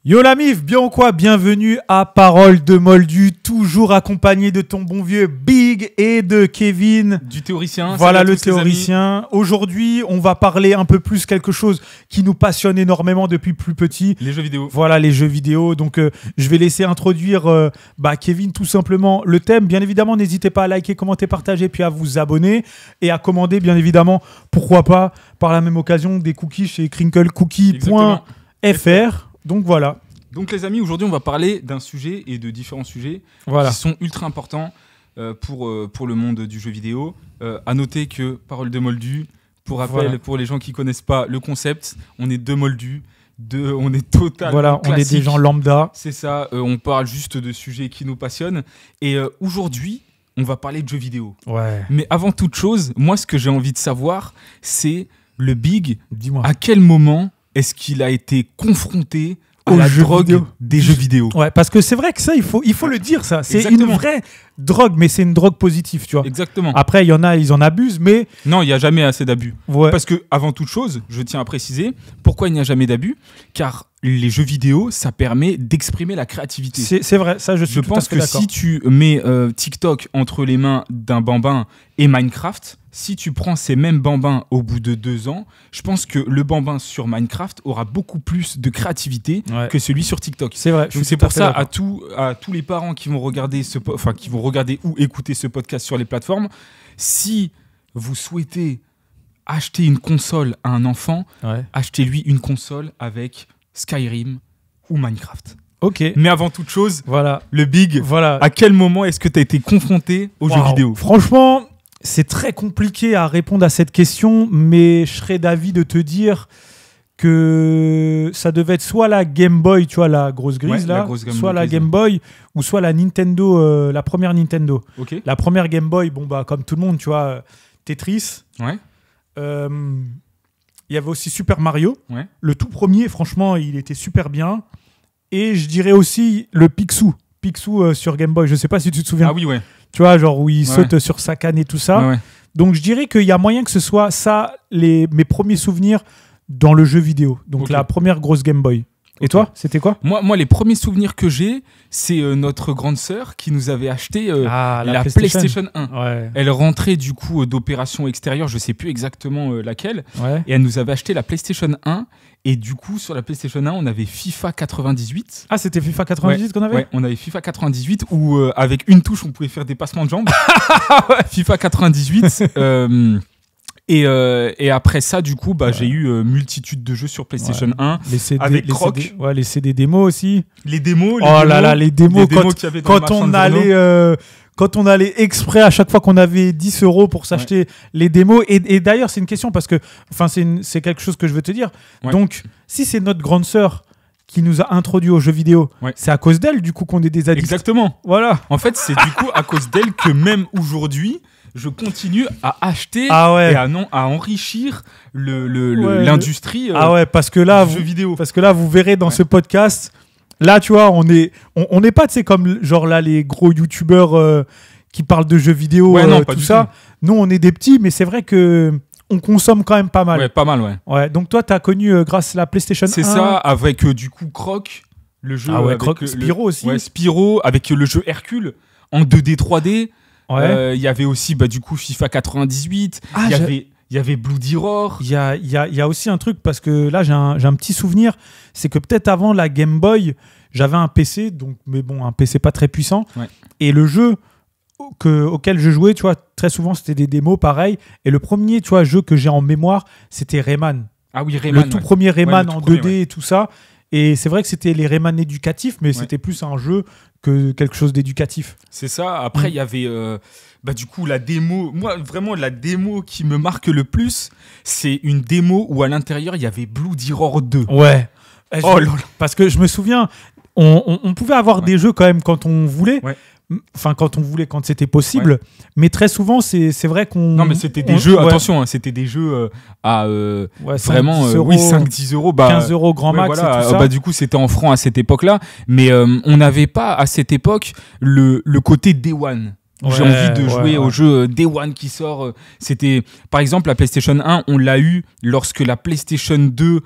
Yo la mif, bien ou quoi? Bienvenue à Parole de Moldu, toujours accompagné de ton bon vieux Big et de Kevin. Du théoricien. Voilà le théoricien. Aujourd'hui, on va parler un peu plus quelque chose qui nous passionne énormément depuis plus petit. Les jeux vidéo. Voilà, les jeux vidéo. Donc, je vais laisser introduire Kevin tout simplement le thème. Bien évidemment, n'hésitez pas à liker, commenter, partager, puis à vous abonner et à commander, bien évidemment, pourquoi pas, par la même occasion, des cookies chez crinklecookie.fr. Donc voilà. Donc les amis, aujourd'hui on va parler d'un sujet et de différents sujets qui sont ultra importants pour le monde du jeu vidéo. À noter que Parole de Moldu, pour rappel, pour les gens qui ne connaissent pas le concept, on est deux Moldus, on est totalement voilà, classique. On est des gens lambda. C'est ça, on parle juste de sujets qui nous passionnent. Et aujourd'hui, on va parler de jeux vidéo. Ouais. Mais avant toute chose, moi ce que j'ai envie de savoir, c'est le Big. Dis-moi. À quel moment est-ce qu'il a été confronté à la drogue des jeux vidéo? Ouais, parce que c'est vrai que ça, il faut le dire, ça. C'est Exactement. une vraie drogue, mais c'est une drogue positive, tu vois. Exactement. Après, il y en a, ils en abusent, mais... Non, il n'y a jamais assez d'abus. Ouais. Parce que, avant toute chose, je tiens à préciser, pourquoi il n'y a jamais d'abus? Car les jeux vidéo, ça permet d'exprimer la créativité. C'est vrai, ça, je suis tout à fait d'accord. Je pense que si tu mets TikTok entre les mains d'un bambin et Minecraft, si tu prends ces mêmes bambins au bout de 2 ans, je pense que le bambin sur Minecraft aura beaucoup plus de créativité que celui sur TikTok. C'est vrai. Donc c'est pour ça à tous les parents qui vont regarder regarder ou écouter ce podcast sur les plateformes, si vous souhaitez acheter une console à un enfant, achetez-lui une console avec Skyrim ou Minecraft. Ok. Mais avant toute chose, voilà. Le Big, voilà. À quel moment est-ce que tu as été confronté aux jeux vidéo? Franchement, c'est très compliqué à répondre à cette question, mais je serais d'avis de te dire que ça devait être soit la Game Boy, tu vois, la grosse grise là, soit la Game Boy, ou soit la Nintendo, la première Nintendo. Okay. La première Game Boy, bon bah comme tout le monde, tu vois, Tetris. Ouais. Il y avait aussi Super Mario. Ouais. Le tout premier, franchement, il était super bien. Et je dirais aussi le Picsou sur Game Boy. Je sais pas si tu te souviens. Ah oui, ouais. Tu vois, genre où il saute sur sa canne et tout ça. Ouais. Donc je dirais qu'il y a moyen que ce soit ça, mes premiers souvenirs dans le jeu vidéo. Donc la première grosse Game Boy. Et toi, c'était quoi? Moi, les premiers souvenirs que j'ai, c'est notre grande sœur qui nous avait acheté la PlayStation 1. Ouais. Elle rentrait du coup d'opération extérieure, je sais plus exactement laquelle. Ouais. Et elle nous avait acheté la PlayStation 1. Et du coup, sur la PlayStation 1, on avait FIFA 98. Ah, c'était FIFA 98 qu'on avait? Ouais, on avait FIFA 98 où avec une touche, on pouvait faire des passements de jambes. FIFA 98. Et après ça, du coup, j'ai eu multitude de jeux sur PlayStation 1. Les CD, avec Croc. CD, les CD démos aussi. Les démos. Les démos quand on allait exprès à chaque fois qu'on avait 10 € pour s'acheter les démos. Et d'ailleurs, c'est une question parce que c'est quelque chose que je veux te dire. Ouais. Donc, si c'est notre grande sœur qui nous a introduit aux jeux vidéo, c'est à cause d'elle, du coup, qu'on est des addicts. Exactement. Voilà. En fait, c'est du coup à cause d'elle que même aujourd'hui, je continue à acheter et à enrichir l'industrie parce que là, jeux vidéo. Parce que là, vous verrez dans ce podcast... Là, tu vois, on n'est pas, tu sais, comme genre là, les gros youtubeurs qui parlent de jeux vidéo, tout ça. Nous, on est des petits, mais c'est vrai que on consomme quand même pas mal. Ouais, pas mal, ouais. Donc toi, tu as connu grâce à la PlayStation 1. C'est ça, avec du coup Croc, le jeu. Croc, Spyro aussi. Ouais, Spyro, avec le jeu Hercule en 2D, 3D. Il y avait aussi, du coup, FIFA 98. Il y avait Bloody Roar. Il y a aussi un truc, parce que là, j'ai un petit souvenir. C'est que peut-être avant la Game Boy, j'avais un PC, mais bon, un PC pas très puissant. Ouais. Et le jeu auquel je jouais, tu vois, très souvent, c'était des démos, pareil. Et le premier, tu vois, jeu que j'ai en mémoire, c'était Rayman. Ah oui, Rayman. Le tout premier Rayman en 2D et tout ça. Et c'est vrai que c'était les Rayman éducatifs, mais c'était plus un jeu que quelque chose d'éducatif. C'est ça. Après, il y avait... du coup, la démo, moi vraiment la démo qui me marque le plus, c'est une démo où à l'intérieur il y avait Bloody Roar 2. Ouais. Parce que je me souviens, on pouvait avoir des jeux quand même quand on voulait. Ouais. Enfin, quand c'était possible. Mais très souvent, c'est vrai qu'on... Non, mais c'était des jeux, attention, c'était des jeux à vraiment 5-10 €. 15 € grand max et tout ça. Du coup, c'était en francs à cette époque-là. Mais on n'avait pas à cette époque le côté Day One. J'ai envie de jouer au jeu Day One qui sort. C'était, par exemple, la PlayStation 1, on l'a eu lorsque la PlayStation 2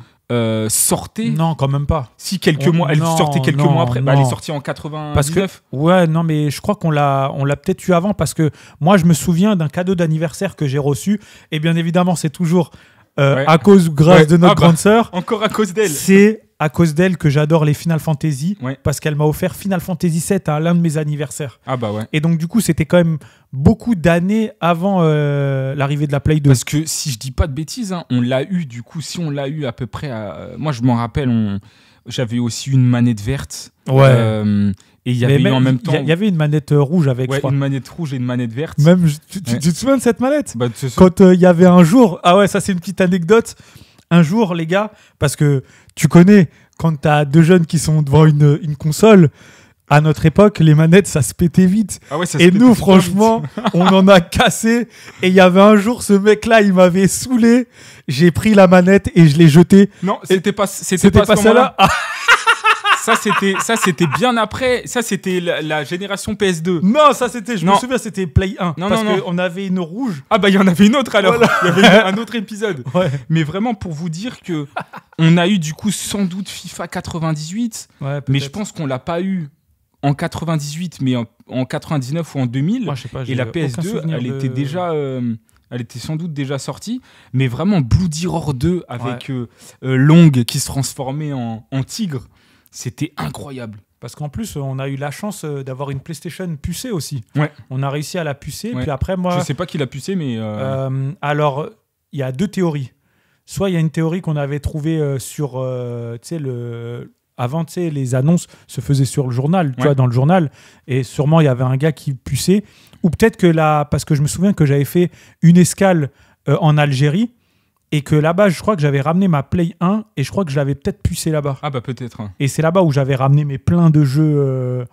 sortait. Non, quand même pas. Si, quelques mois. Elle sortait quelques mois après. Bah, elle est sortie en 99. Parce que, ouais, non, mais je crois qu'on l'a peut-être eu avant parce que moi, je me souviens d'un cadeau d'anniversaire que j'ai reçu. Et bien évidemment, c'est toujours à cause ou grâce de notre grande sœur. Encore à cause d'elle. C'est à cause d'elle que j'adore les Final Fantasy parce qu'elle m'a offert Final Fantasy 7 à l'un de mes anniversaires. Ah bah ouais. Et donc, du coup, c'était quand même beaucoup d'années avant l'arrivée de la Play 2. Parce que si je dis pas de bêtises, hein, on l'a eu, du coup, si on l'a eu à peu près moi, je m'en rappelle, j'avais aussi une manette verte. Ouais. Et il y avait en même temps. Il y avait une manette rouge avec. Ouais, une manette rouge et une manette verte. Même, tu te souviens de cette manette bah, quand il y avait un jour. Ah ouais, ça, c'est une petite anecdote. Un jour, les gars, parce que tu connais, quand t'as deux jeunes qui sont devant une console, à notre époque, les manettes, ça se pétait vite. Ah ouais, ça et nous, franchement, on en a cassé. Et il y avait un jour, ce mec-là, il m'avait saoulé. J'ai pris la manette et je l'ai jetée. Non, c'était pas celle-là. Ça, c'était bien après. Ça, c'était la génération PS2. Non, ça, c'était, je me souviens, c'était Play 1. Non, parce qu'on avait une rouge. Ah, bah, il y en avait une autre alors. Voilà. Il y avait un autre épisode. Ouais. Mais vraiment, pour vous dire que on a eu, du coup, sans doute FIFA 98. Ouais, mais je pense qu'on l'a pas eu en 98, mais en 99 ou en 2000. Moi, je sais pas, et la PS2, elle était déjà. Elle était sans doute déjà sortie, mais vraiment Bloody Roar 2 avec Long qui se transformait en tigre. C'était incroyable. Parce qu'en plus, on a eu la chance d'avoir une PlayStation pucée aussi. Ouais. On a réussi à la pucer. Puis après, moi... Je sais pas qui l'a pucé, mais... alors, il y a deux théories. Soit il y a une théorie qu'on avait trouvée sur... Avant, les annonces se faisaient sur le journal, tu vois, dans le journal. Et sûrement, il y avait un gars qui puçait. Ou peut-être que là... Parce que je me souviens que j'avais fait une escale en Algérie. Et que là-bas, je crois que j'avais ramené ma Play 1 et je crois que je l'avais peut-être pucé là-bas. Ah bah peut-être. Et c'est là-bas où j'avais ramené mes plein de jeux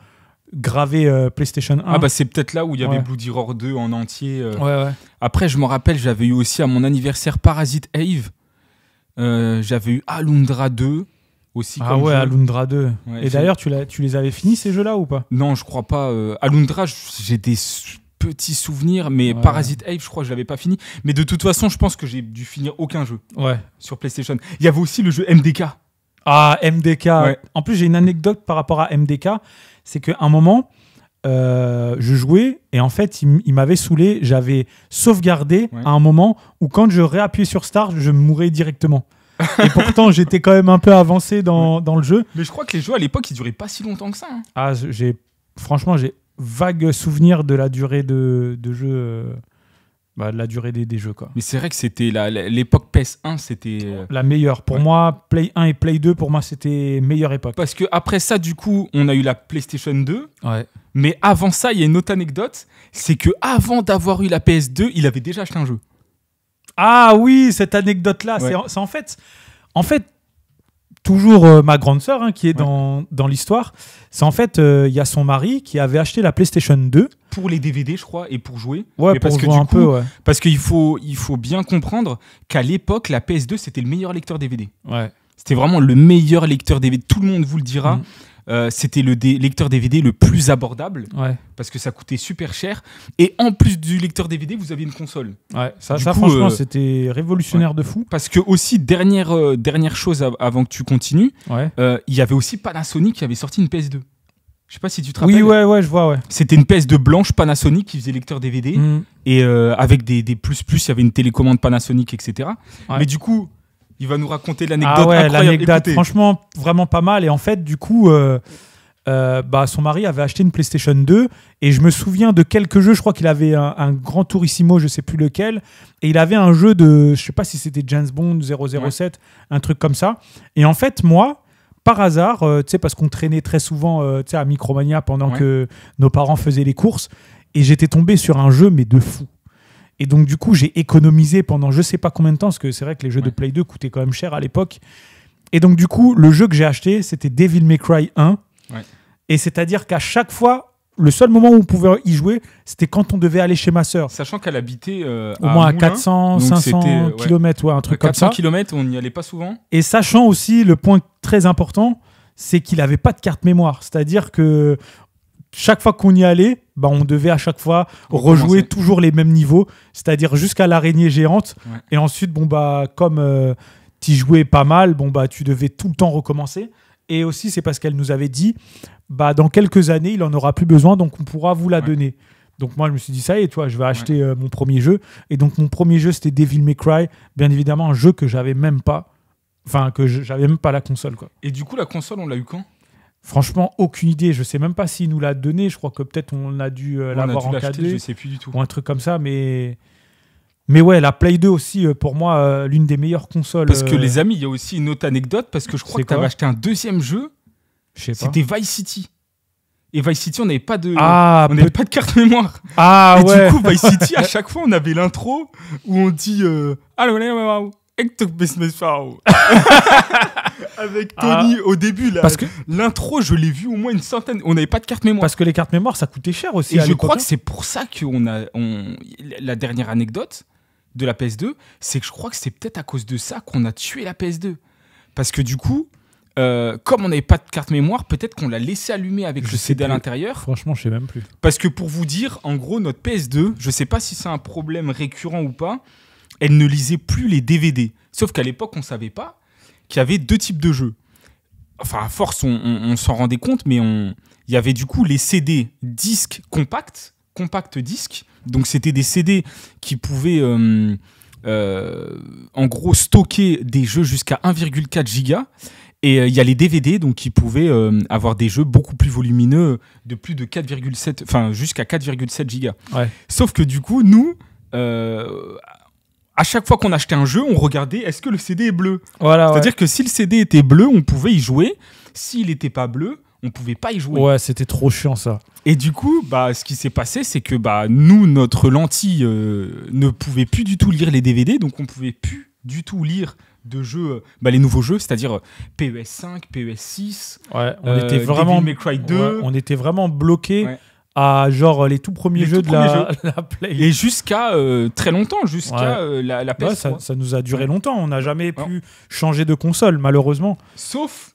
gravés PlayStation 1. Ah bah c'est peut-être là où il y avait Bloody Roar 2 en entier. Ouais. Après, je me rappelle, j'avais eu aussi à mon anniversaire Parasite Eve. J'avais eu Alundra 2 aussi. Ah ouais, jeu. Alundra 2. Ouais, et d'ailleurs, tu les avais finis ces jeux-là ou pas ? Non, je crois pas. Alundra, j'ai des... petits souvenirs, mais Parasite Eve, je crois que je l'avais pas fini. Mais de toute façon, je pense que j'ai dû finir aucun jeu sur PlayStation. Il y avait aussi le jeu MDK. Ah, MDK. Ouais. En plus, j'ai une anecdote par rapport à MDK. C'est qu'à un moment, je jouais et en fait, il m'avait saoulé. J'avais sauvegardé à un moment où quand je réappuyais sur Start, je mourais directement. Et pourtant, j'étais quand même un peu avancé dans le jeu. Mais je crois que les jeux à l'époque, ils duraient pas si longtemps que ça. Hein. Ah, franchement, j'ai vague souvenir de la durée de jeu, de la durée des jeux, quoi. Mais c'est vrai que c'était l'époque PS1, c'était la meilleure pour moi. Play 1 et Play 2 pour moi c'était meilleure époque. Parce que après ça, du coup, on a eu la PlayStation 2. Ouais. Mais avant ça, il y a une autre anecdote, c'est que avant d'avoir eu la PS2, il avait déjà acheté un jeu. Ah oui, cette anecdote là, c'est en fait toujours ma grande sœur qui est dans l'histoire. C'est en fait, il y a son mari qui avait acheté la PlayStation 2. Pour les DVD, je crois, et pour jouer. Ouais, mais pour parce jouer que, un peu, ouais. Parce qu'il faut bien comprendre qu'à l'époque, la PS2, c'était le meilleur lecteur DVD. Ouais. C'était vraiment le meilleur lecteur DVD. Tout le monde vous le dira. C'était le lecteur DVD le plus abordable. Ouais. Parce que ça coûtait super cher. Et en plus du lecteur DVD, vous aviez une console. Ouais, ça franchement, c'était révolutionnaire de fou. Parce que aussi, dernière chose avant que tu continues, il y avait aussi Panasonic qui avait sorti une PS2. Je sais pas si tu te rappelles. Oui, ouais, je vois, ouais. C'était une PS2 blanche Panasonic qui faisait lecteur DVD. Et avec des plus, il y avait une télécommande Panasonic, etc. Ouais. Mais du coup, il va nous raconter l'anecdote incroyable. L'anecdote, franchement, vraiment pas mal. Et en fait, du coup, son mari avait acheté une PlayStation 2. Et je me souviens de quelques jeux. Je crois qu'il avait un Gran Turismo, je sais plus lequel. Et il avait un jeu de, je sais pas si c'était James Bond 007, un truc comme ça. Et en fait, moi... Par hasard, parce qu'on traînait très souvent à Micromania pendant que nos parents faisaient les courses, et j'étais tombé sur un jeu, mais de fou. Et donc, du coup, j'ai économisé pendant je sais pas combien de temps, parce que c'est vrai que les jeux de Play 2 coûtaient quand même cher à l'époque. Et donc, du coup, le jeu que j'ai acheté, c'était Devil May Cry 1. Ouais. Et c'est-à-dire qu'à chaque fois, le seul moment où on pouvait y jouer, c'était quand on devait aller chez ma sœur. Sachant qu'elle habitait au moins à 400, 500 km, un truc comme ça. 400 km, on n'y allait pas souvent. Et sachant aussi, le point très important, c'est qu'il n'avait pas de carte mémoire. C'est-à-dire que chaque fois qu'on y allait, on devait à chaque fois rejouer toujours les mêmes niveaux, c'est-à-dire jusqu'à l'araignée géante. Ouais. Et ensuite, comme tu jouais pas mal, bon, bah, tu devais tout le temps recommencer. Et aussi, c'est parce qu'elle nous avait dit, bah, dans quelques années, il en aura plus besoin, donc on pourra vous la donner. Donc moi, je me suis dit, ça y est, toi, je vais acheter mon premier jeu. Et donc, mon premier jeu, c'était Devil May Cry. Bien évidemment, un jeu que j'avais même pas. Enfin, j'avais même pas la console, quoi. Et du coup, la console, on l'a eu quand ? Franchement, aucune idée. Je sais même pas s'il nous l'a donné. Je crois que peut-être on a dû l'avoir en cadeau. Je sais plus du tout. Ou un truc comme ça, mais ouais, la Play 2 aussi, pour moi, l'une des meilleures consoles. Parce que les amis, il y a aussi une autre anecdote, parce que je crois que tu avais acheté un deuxième jeu. Je sais pas. C'était Vice City. Et Vice City, on n'avait pas de carte mémoire. Ah, et ouais. Du coup, Vice City, à chaque fois, on avait l'intro où on dit avec Tony au début. Parce que l'intro, je l'ai vu au moins une centaine. On n'avait pas de carte mémoire. Parce que les cartes mémoire, ça coûtait cher aussi. Et je crois que c'est pour ça qu'on a. La dernière anecdote de la PS2, c'est que je crois que c'est peut-être à cause de ça qu'on a tué la PS2. Parce que du coup. Comme on n'avait pas de carte mémoire, peut-être qu'on l'a laissé allumer avec le CD à l'intérieur. Franchement, je sais même plus. Parce que pour vous dire, en gros, notre PS2, je sais pas si c'est un problème récurrent ou pas, elle ne lisait plus les DVD. Sauf qu'à l'époque, on savait pas qu'il y avait deux types de jeux. Enfin, à force, on s'en rendait compte, mais il y avait du coup les CD disques compact disque. Donc, c'était des CD qui pouvaient, en gros, stocker des jeux jusqu'à 1,4 giga. Et il y a les DVD donc, qui pouvaient avoir des jeux beaucoup plus volumineux de plus de 4,7, enfin jusqu'à 4,7 gigas. Ouais. Sauf que du coup, nous, à chaque fois qu'on achetait un jeu, on regardait est-ce que le CD est bleu. Voilà, c'est-à-dire que si le CD était bleu, on pouvait y jouer. S'il n'était pas bleu, on ne pouvait pas y jouer. Ouais, c'était trop chiant ça. Et du coup, ce qui s'est passé, c'est que nous, notre lentille ne pouvait plus du tout lire les DVD, donc on ne pouvait plus du tout lire de jeux, les nouveaux jeux, c'est-à-dire PES 5, PES 6, ouais, on était vraiment, Devil May Cry 2. Ouais, on était vraiment bloqués à genre les tout premiers jeux de la Play. Et jusqu'à très longtemps, jusqu'à la PS3. Ouais, ça nous a duré longtemps. On n'a jamais pu changer de console, malheureusement. Sauf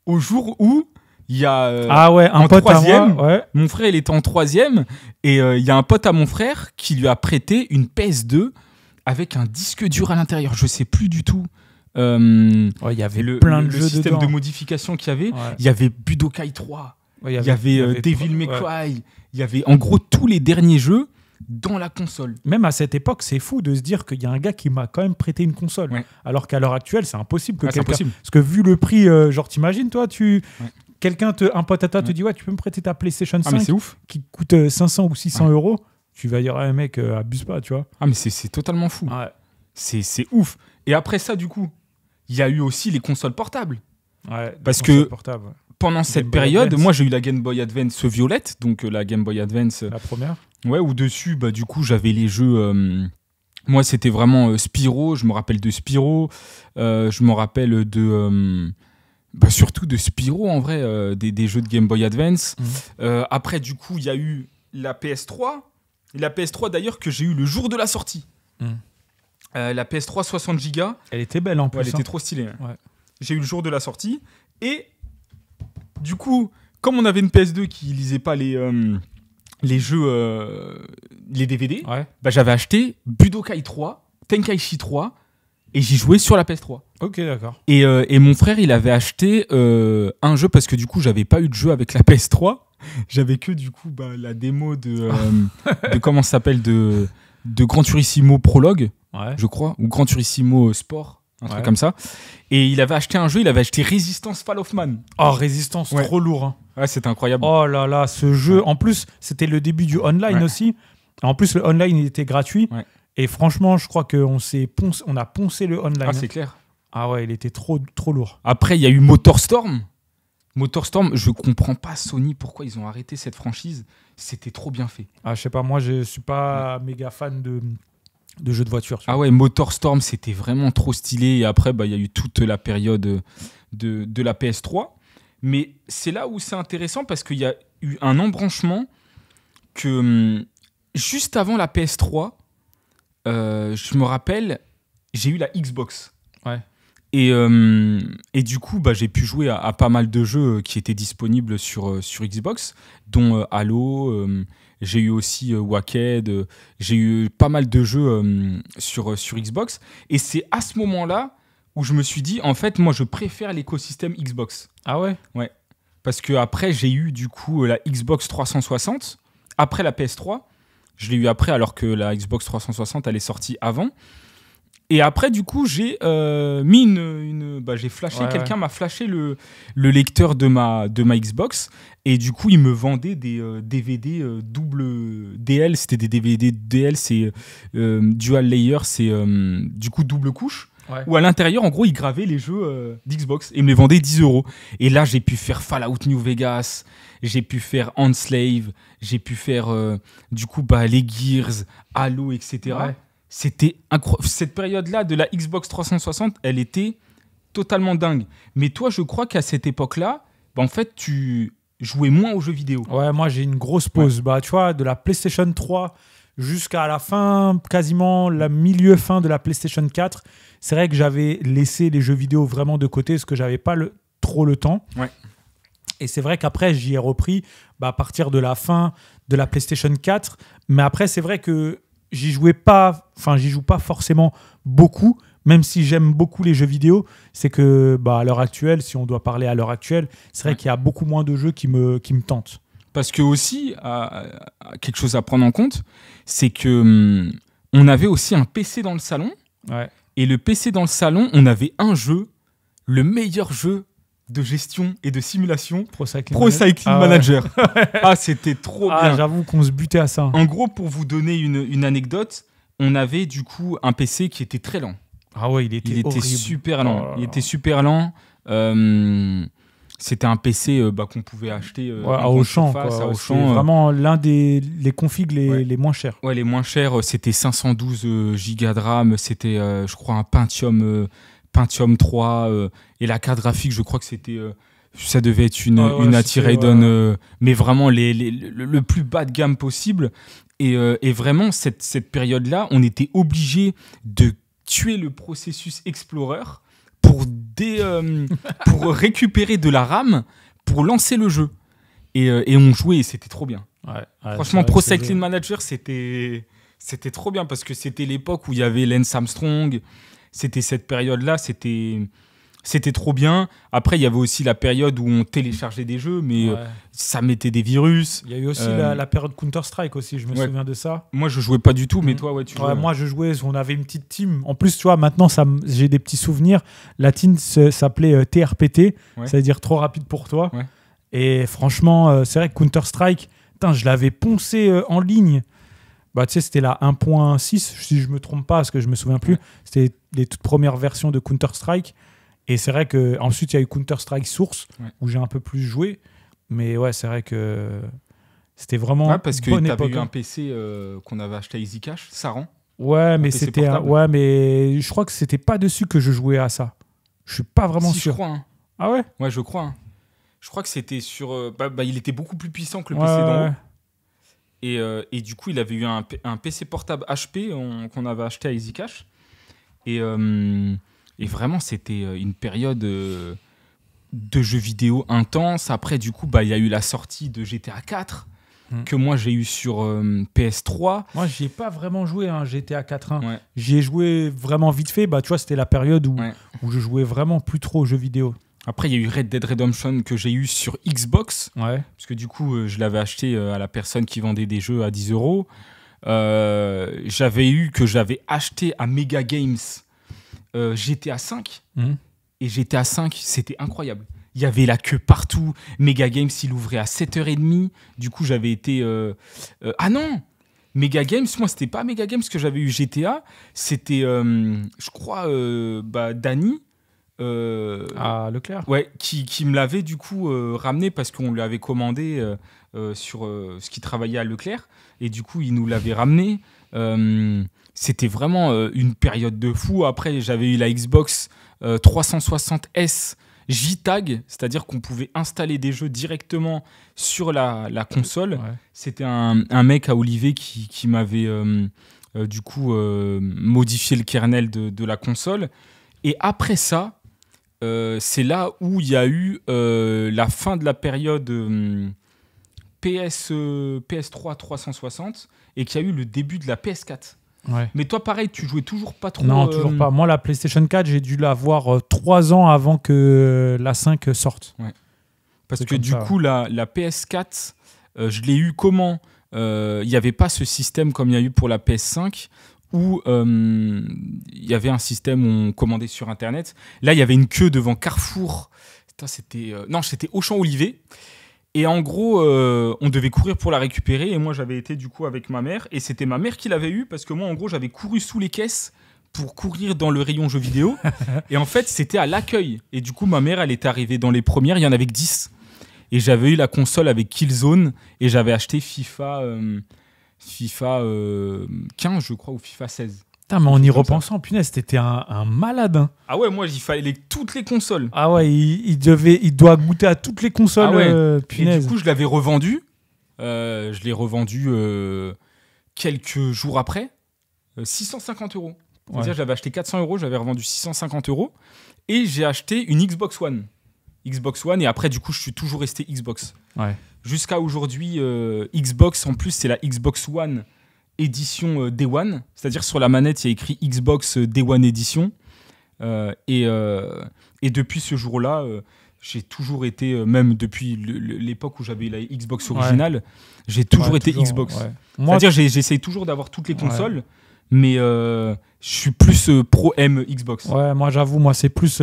au jour où il y a un pote troisième, à moi. Mon frère, il était en troisième, et il y a un pote à mon frère qui lui a prêté une PS2 avec un disque dur à l'intérieur. Je sais plus du tout. Il y avait plein de jeux dedans. Le système de modification qu'il y avait. Il y avait Budokai 3. Il y avait Devil May Cry. Il y avait en gros tous les derniers jeux dans la console. Même à cette époque, c'est fou de se dire qu'il y a un gars qui m'a quand même prêté une console. Ouais. Alors qu'à l'heure actuelle, c'est impossible que quelqu'un... Parce que vu le prix, genre t'imagines, toi, un pote à toi te dit tu peux me prêter ta PlayStation 5 mais c'est ouf. Qui coûte 500 ou 600 euros. Tu vas dire, mec, abuse pas, tu vois. Ah, mais c'est totalement fou. Ouais. C'est ouf. Et après ça, du coup, il y a eu aussi les consoles portables. Ouais, parce que pendant cette période, moi j'ai eu la Game Boy Advance violette, donc la Game Boy Advance. La première. Ouais, où dessus, du coup, j'avais les jeux. Moi, c'était vraiment Spyro. Je me rappelle de Spyro. Je me rappelle de. Surtout de Spyro, en vrai, des jeux de Game Boy Advance. Après, du coup, il y a eu la PS3. La PS3, d'ailleurs, que j'ai eu le jour de la sortie. La PS3 60 Go. Elle était belle en plus. Elle était trop stylée. Ouais. J'ai eu le jour de la sortie. Et du coup, comme on avait une PS2 qui lisait pas les jeux, les DVD, j'avais acheté Budokai 3, Tenkaichi 3, et j'y jouais sur la PS3. Ok, d'accord. Et mon frère, il avait acheté un jeu parce que du coup, j'avais pas eu de jeu avec la PS3. J'avais que du coup la démo de comment ça s'appelle de Gran Turismo Prologue. Ouais. Je crois, ou Gran Turismo Sport, un truc comme ça. Et il avait acheté un jeu, il avait acheté Resistance Fall of Man. Oh, Resistance, trop lourd. Hein. Ouais, c'était incroyable. Oh là là, ce jeu, en plus, c'était le début du online aussi. En plus, le online, il était gratuit. Ouais. Et franchement, je crois qu'on a poncé le online. Ah, c'est clair. Ah ouais, il était trop lourd. Après, il y a eu Motorstorm. Motorstorm, je comprends pas Sony pourquoi ils ont arrêté cette franchise. C'était trop bien fait. Ah, je sais pas, moi, je suis pas méga fan de jeux de voiture. Ah ouais, Motorstorm, c'était vraiment trop stylé. Et après, il y a eu toute la période de la PS3. Mais c'est là où c'est intéressant parce qu'il y a eu un embranchement que juste avant la PS3, je me rappelle, j'ai eu la Xbox. Ouais. Et du coup, j'ai pu jouer à pas mal de jeux qui étaient disponibles sur Xbox, dont Halo. J'ai eu aussi Wacked. J'ai eu pas mal de jeux sur Xbox. Et c'est à ce moment-là où je me suis dit, en fait, moi, je préfère l'écosystème Xbox. Ah ouais? Ouais. Parce que après, j'ai eu du coup la Xbox 360, après la PS3. Je l'ai eu après, alors que la Xbox 360, elle est sortie avant. Et après, du coup, j'ai mis j'ai flashé, quelqu'un m'a flashé le lecteur de ma Xbox. Et du coup, il me vendait des DVD double DL. C'était des DVD DL, c'est dual layer, c'est du coup double couche. Ouais. Où à l'intérieur, en gros, il gravait les jeux d'Xbox et il me les vendait 10 €. Et là, j'ai pu faire Fallout New Vegas, j'ai pu faire Enslave, j'ai pu faire du coup les Gears, Halo, etc. Ouais. C'était incroyable. Cette période-là de la Xbox 360, elle était totalement dingue. Mais toi, je crois qu'à cette époque-là, en fait, tu jouais moins aux jeux vidéo. Ouais, moi, j'ai une grosse pause. Ouais. Tu vois, de la PlayStation 3 jusqu'à la fin, quasiment la milieu-fin de la PlayStation 4, c'est vrai que j'avais laissé les jeux vidéo vraiment de côté parce que j'avais pas trop le temps. Ouais. Et c'est vrai qu'après, j'y ai repris à partir de la fin de la PlayStation 4. Mais après, c'est vrai que j'y joue pas forcément beaucoup, même si j'aime beaucoup les jeux vidéo. C'est que à l'heure actuelle, si on doit parler à l'heure actuelle, c'est vrai qu'il y a beaucoup moins de jeux qui me tentent. Parce que aussi, quelque chose à prendre en compte, c'est que on avait aussi un PC dans le salon. Ouais. Et le PC dans le salon, on avait un jeu, le meilleur jeu de gestion et de simulation, Pro Cycling Manager. Ouais. Ah, c'était trop bien. J'avoue qu'on se butait à ça. En gros, pour vous donner une anecdote, on avait du coup un PC qui était très lent. Ah ouais, il était super lent. Il était super lent. C'était un PC qu'on pouvait acheter à Auchan. C'était vraiment l'un des configs les moins chers. Ouais, les moins chers, c'était 512 gigas de RAM. C'était, je crois, un Pentium 3. Et la carte graphique, je crois que c'était... ça devait être une ATI Radeon, mais vraiment le plus bas de gamme possible. Et vraiment, cette période-là, on était obligé de tuer le processus Explorer pour récupérer de la RAM pour lancer le jeu. Et on jouait et c'était trop bien. Franchement, Pro Cycling Manager, c'était trop bien parce que c'était l'époque où il y avait Lance Armstrong. C'était cette période-là, c'était trop bien. Après, il y avait aussi la période où on téléchargeait des jeux, mais ça mettait des virus. Il y a eu aussi la période Counter-Strike aussi, je me souviens de ça. Moi, je jouais pas du tout, mais toi, tu jouais. Moi, je jouais, on avait une petite team. En plus, tu vois, maintenant, j'ai des petits souvenirs. La team s'appelait TRPT, ça veut dire trop rapide pour toi. Ouais. Et franchement, c'est vrai que Counter-Strike, je l'avais poncé en ligne. Tu sais, c'était la 1.6, si je me trompe pas, parce que je me souviens plus. C'était les toutes premières versions de Counter-Strike. Et c'est vrai qu'ensuite, il y a eu Counter-Strike Source, où j'ai un peu plus joué. Mais ouais, c'est vrai que c'était vraiment parce que tu avais eu un PC qu'on avait acheté à EasyCash, Saran. Ouais, mais c'était mais je crois que c'était pas dessus que je jouais à ça. Je suis pas vraiment sûr. Je crois. Hein. Ah ouais? Ouais, je crois. Hein. Je crois que c'était sur... il était beaucoup plus puissant que le PC d'en haut. Et du coup, il avait eu un PC portable HP qu'on avait acheté à EasyCash. Et vraiment, c'était une période de jeux vidéo intense. Après, du coup, il y a eu la sortie de GTA 4 que moi, j'ai eu sur PS3. Moi, j'y ai pas vraiment joué, GTA 4. Ouais. J'y ai joué vraiment vite fait. Tu vois, c'était la période où je jouais vraiment plus trop aux jeux vidéo. Après, il y a eu Red Dead Redemption que j'ai eu sur Xbox. Ouais. Parce que du coup, je l'avais acheté à la personne qui vendait des jeux à 10 €. J'avais acheté à Mega Games GTA 5. Et GTA 5, c'était incroyable. Il y avait la queue partout. Mega Games, il ouvrait à 7h30. Du coup, j'avais été... Ah non! Mega Games, moi, c'était pas Mega Games que j'avais eu GTA. C'était, je crois, Dany. À Leclerc. Ouais, qui me l'avait du coup ramené parce qu'on lui avait commandé sur ce qui travaillait à Leclerc. Et du coup, il nous l'avait ramené. C'était vraiment une période de fou. Après, j'avais eu la Xbox 360S JTAG, c'est-à-dire qu'on pouvait installer des jeux directement sur la console. Ouais. C'était un mec à Olivier qui m'avait du coup modifié le kernel de la console. Et après ça, c'est là où il y a eu la fin de la période PS3 360 et qu'il y a eu le début de la PS4. Ouais. Mais toi, pareil, tu jouais toujours pas trop. Non, toujours pas. Moi, la PlayStation 4, j'ai dû l'avoir 3 ans avant que la 5 sorte. Ouais. Parce que du coup, la PS4, je l'ai eu comment ? Il n'y avait pas ce système comme il y a eu pour la PS5 où il y avait un système où on commandait sur Internet. Là, il y avait une queue devant Carrefour. C'était Auchan-Olivet. Et en gros, on devait courir pour la récupérer. Et moi, j'avais été du coup avec ma mère. Et c'était ma mère qui l'avait eu parce que moi, en gros, j'avais couru sous les caisses pour courir dans le rayon jeux vidéo. Et en fait, c'était à l'accueil. Et du coup, ma mère, elle était arrivée dans les premières. Il y en avait que 10. Et j'avais eu la console avec Killzone. Et j'avais acheté FIFA 15, je crois, ou FIFA 16. Putain, mais en y repensant, punaise, t'étais un malade. Hein. Ah ouais, moi, il fallait toutes les consoles. Ah ouais, il doit goûter à toutes les consoles. Ah ouais. Punaise. Et du coup, je l'avais revendu. Je l'ai revendu quelques jours après. 650 €. C'est-à-dire, j'avais acheté 400 €, j'avais revendu 650 €. Et j'ai acheté une Xbox One. Xbox One, et après, du coup, je suis toujours resté Xbox. Ouais. Jusqu'à aujourd'hui, Xbox, en plus, c'est la Xbox One édition Day One, c'est-à-dire sur la manette il y a écrit Xbox Day One Edition, et depuis ce jour-là j'ai toujours été, même depuis l'époque où j'avais la Xbox originale, j'ai toujours été Xbox. C'est-à-dire j'essaye toujours d'avoir toutes les consoles, mais je suis plus pro M Xbox. Ouais, moi j'avoue, moi c'est plus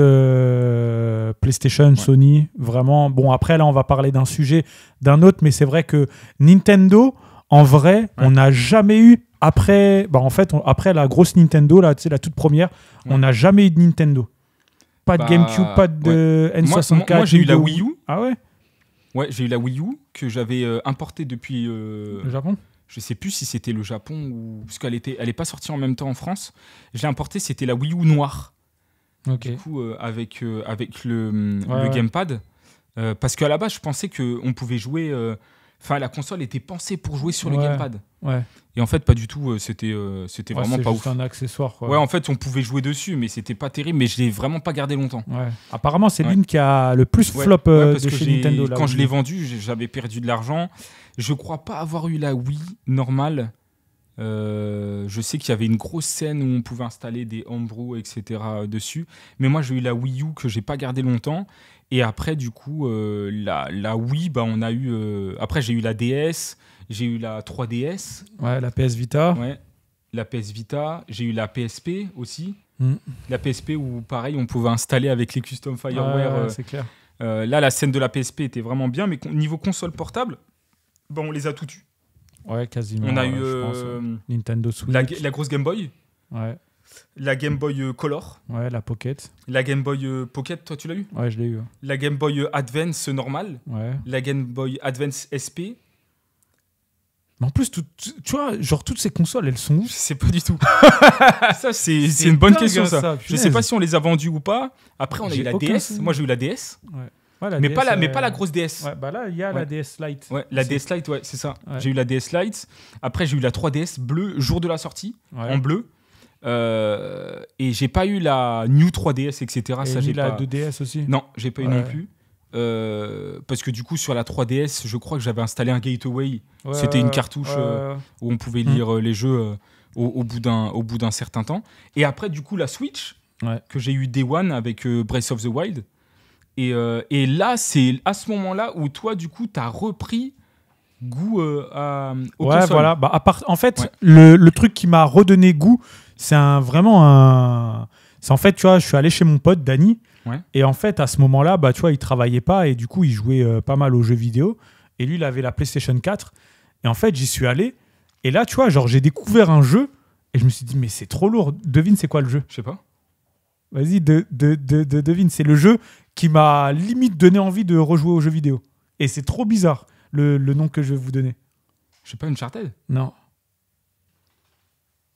PlayStation, Sony, vraiment. Bon, après là on va parler d'un sujet d'un autre, mais c'est vrai que Nintendo, en vrai, on n'a jamais eu, après la grosse Nintendo, là, tu sais, la toute première, on n'a jamais eu de Nintendo. Pas de GameCube, pas de N64. Moi, j'ai eu la Wii U. Ah ouais ? Ouais, j'ai eu la Wii U que j'avais importée depuis... le Japon ? Je sais plus si c'était le Japon ou... Parce qu'elle est pas sortie en même temps en France. Je l'ai importée, c'était la Wii U noire. Okay. Du coup, avec le gamepad. Parce qu'à la base, je pensais qu'on pouvait jouer... Enfin, la console était pensée pour jouer sur le gamepad. Ouais. Et en fait, pas du tout. C'était vraiment pas ouf. C'est un accessoire. Quoi. Ouais, en fait, on pouvait jouer dessus, mais c'était pas terrible. Mais je l'ai vraiment pas gardé longtemps. Ouais. Apparemment, c'est l'une qui a le plus flop de chez Nintendo. Quand je l'ai vendue, j'avais perdu de l'argent. Je crois pas avoir eu la Wii normale. Je sais qu'il y avait une grosse scène où on pouvait installer des homebrew, etc. dessus. Mais moi, j'ai eu la Wii U que j'ai pas gardée longtemps. Et après, du coup, la Wii, on a eu... Après, j'ai eu la DS, j'ai eu la 3DS. Ouais, la PS Vita. Ouais, la PS Vita. J'ai eu la PSP aussi. La PSP où, pareil, on pouvait installer avec les custom fireware. C'est clair. Là, la scène de la PSP était vraiment bien. Mais niveau console portable, on les a toutes eues. Ouais, quasiment. On a eu Nintendo Switch. La grosse Game Boy. Ouais. La Game Boy Color. Ouais, la Pocket. La Game Boy Pocket, toi tu l'as eu ? Ouais, je l'ai eu. La Game Boy Advance normale. Ouais. La Game Boy Advance SP. Mais en plus, tu vois, genre toutes ces consoles, elles sont où ? Je sais pas du tout. Ça, c'est une bonne question, ça. Je sais pas si on les a vendues ou pas. Après, on a eu la DS. Moi, j'ai eu la DS. Ouais. Ouais, mais pas la grosse DS. Ouais, là, il y a la DS Lite. Ouais, la DS Lite, ouais, c'est ça. Ouais. J'ai eu la DS Lite. Après, j'ai eu la 3DS bleue, jour de la sortie, en bleu. Et j'ai pas eu la New 3DS, etc. Et ça, j'ai la pas... 2DS aussi ? Non, j'ai pas eu non plus. Parce que du coup, sur la 3DS, je crois que j'avais installé un gateway. C'était une cartouche où on pouvait lire les jeux au bout d'un certain temps. Et après, du coup, la Switch, que j'ai eu Day One avec Breath of the Wild. Et là, c'est à ce moment-là où toi, du coup, t'as repris goût aux consoles. Voilà. En fait, le truc qui m'a redonné goût, c'est c'est en fait, tu vois, je suis allé chez mon pote Dany. Et en fait, à ce moment-là, tu vois, il travaillait pas et du coup, il jouait pas mal aux jeux vidéo. Et lui, il avait la PlayStation 4. Et en fait, j'y suis allé. Et là, tu vois, genre, j'ai découvert un jeu et je me suis dit, mais c'est trop lourd. Devine, c'est quoi le jeu ? Je sais pas. Vas-y, devine. C'est le jeu qui m'a limite donné envie de rejouer aux jeux vidéo. Et c'est trop bizarre, le nom que je vais vous donner. Je sais pas, Uncharted ? Non.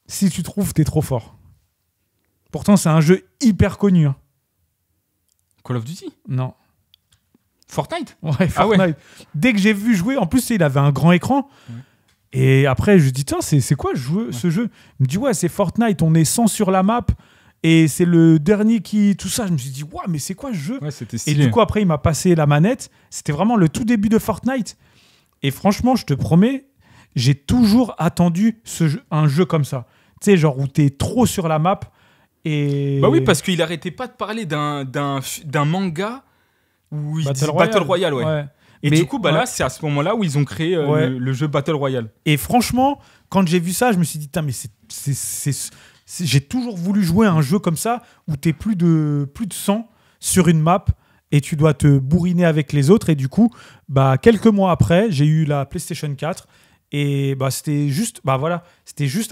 Si tu trouves, t'es trop fort. Pourtant, c'est un jeu hyper connu. Hein. Call of Duty ? Non. Fortnite ? Ouais, Fortnite. Ah ouais. Dès que j'ai vu jouer, en plus, il avait un grand écran. Et après, je dis, tiens, c'est quoi ce jeu ? Il me dit, ouais, c'est Fortnite, on est 100 sur la map. Et c'est le dernier qui... Tout ça, je me suis dit, ouais, mais c'est quoi ce jeu ? C'était stylé. Et du coup, après, il m'a passé la manette. C'était vraiment le tout début de Fortnite. Et franchement, je te promets, j'ai toujours attendu un jeu comme ça. Tu sais, genre où t'es trop sur la map. Et... Bah oui, parce qu'il arrêtait pas de parler d'un manga où il dit Battle Royale, ouais. Et du coup, là, c'est à ce moment-là où ils ont créé le jeu Battle Royale. Et franchement, quand j'ai vu ça, je me suis dit, mais j'ai toujours voulu jouer à un jeu comme ça où t'es plus de 100 sur une map et tu dois te bourriner avec les autres. Et du coup, quelques mois après, j'ai eu la PlayStation 4 et c'était juste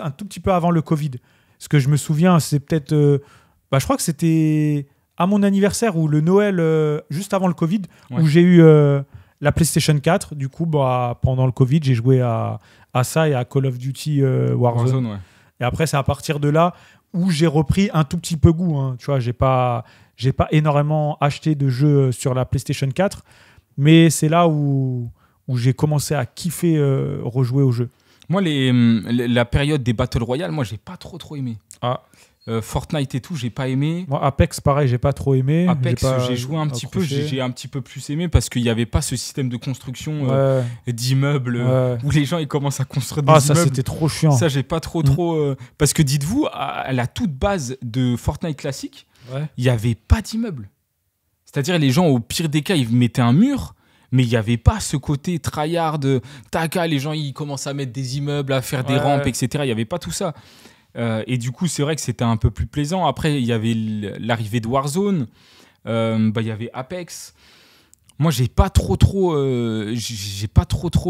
un tout petit peu avant le Covid. Ce que je me souviens, c'est peut-être... je crois que c'était à mon anniversaire ou le Noël, juste avant le Covid, où j'ai eu la PlayStation 4. Du coup, pendant le Covid, j'ai joué à ça et à Call of Duty Warzone. Ouais. Et après, c'est à partir de là où j'ai repris un tout petit peu goût. Hein. Tu vois, j'ai pas énormément acheté de jeux sur la PlayStation 4, mais c'est là où j'ai commencé à kiffer rejouer au jeu. Moi, la période des Battle Royale, moi, j'ai pas trop aimé. Fortnite et tout, j'ai pas aimé. Moi, Apex, pareil, j'ai pas trop aimé. Apex, j'ai joué un petit peu, j'ai un petit peu plus aimé parce qu'il n'y avait pas ce système de construction d'immeubles où les gens ils commencent à construire des immeubles. Ça, c'était trop chiant. Ça, j'ai pas trop. Parce que dites-vous, à la toute base de Fortnite classique, il n'y avait pas d'immeubles. C'est-à-dire, les gens, au pire des cas, ils mettaient un mur. Mais il n'y avait pas ce côté tryhard, les gens ils commencent à mettre des immeubles, à faire des rampes, etc. Il n'y avait pas tout ça. Et du coup, c'est vrai que c'était un peu plus plaisant. Après, il y avait l'arrivée de Warzone, il y avait Apex. Moi, j'ai pas trop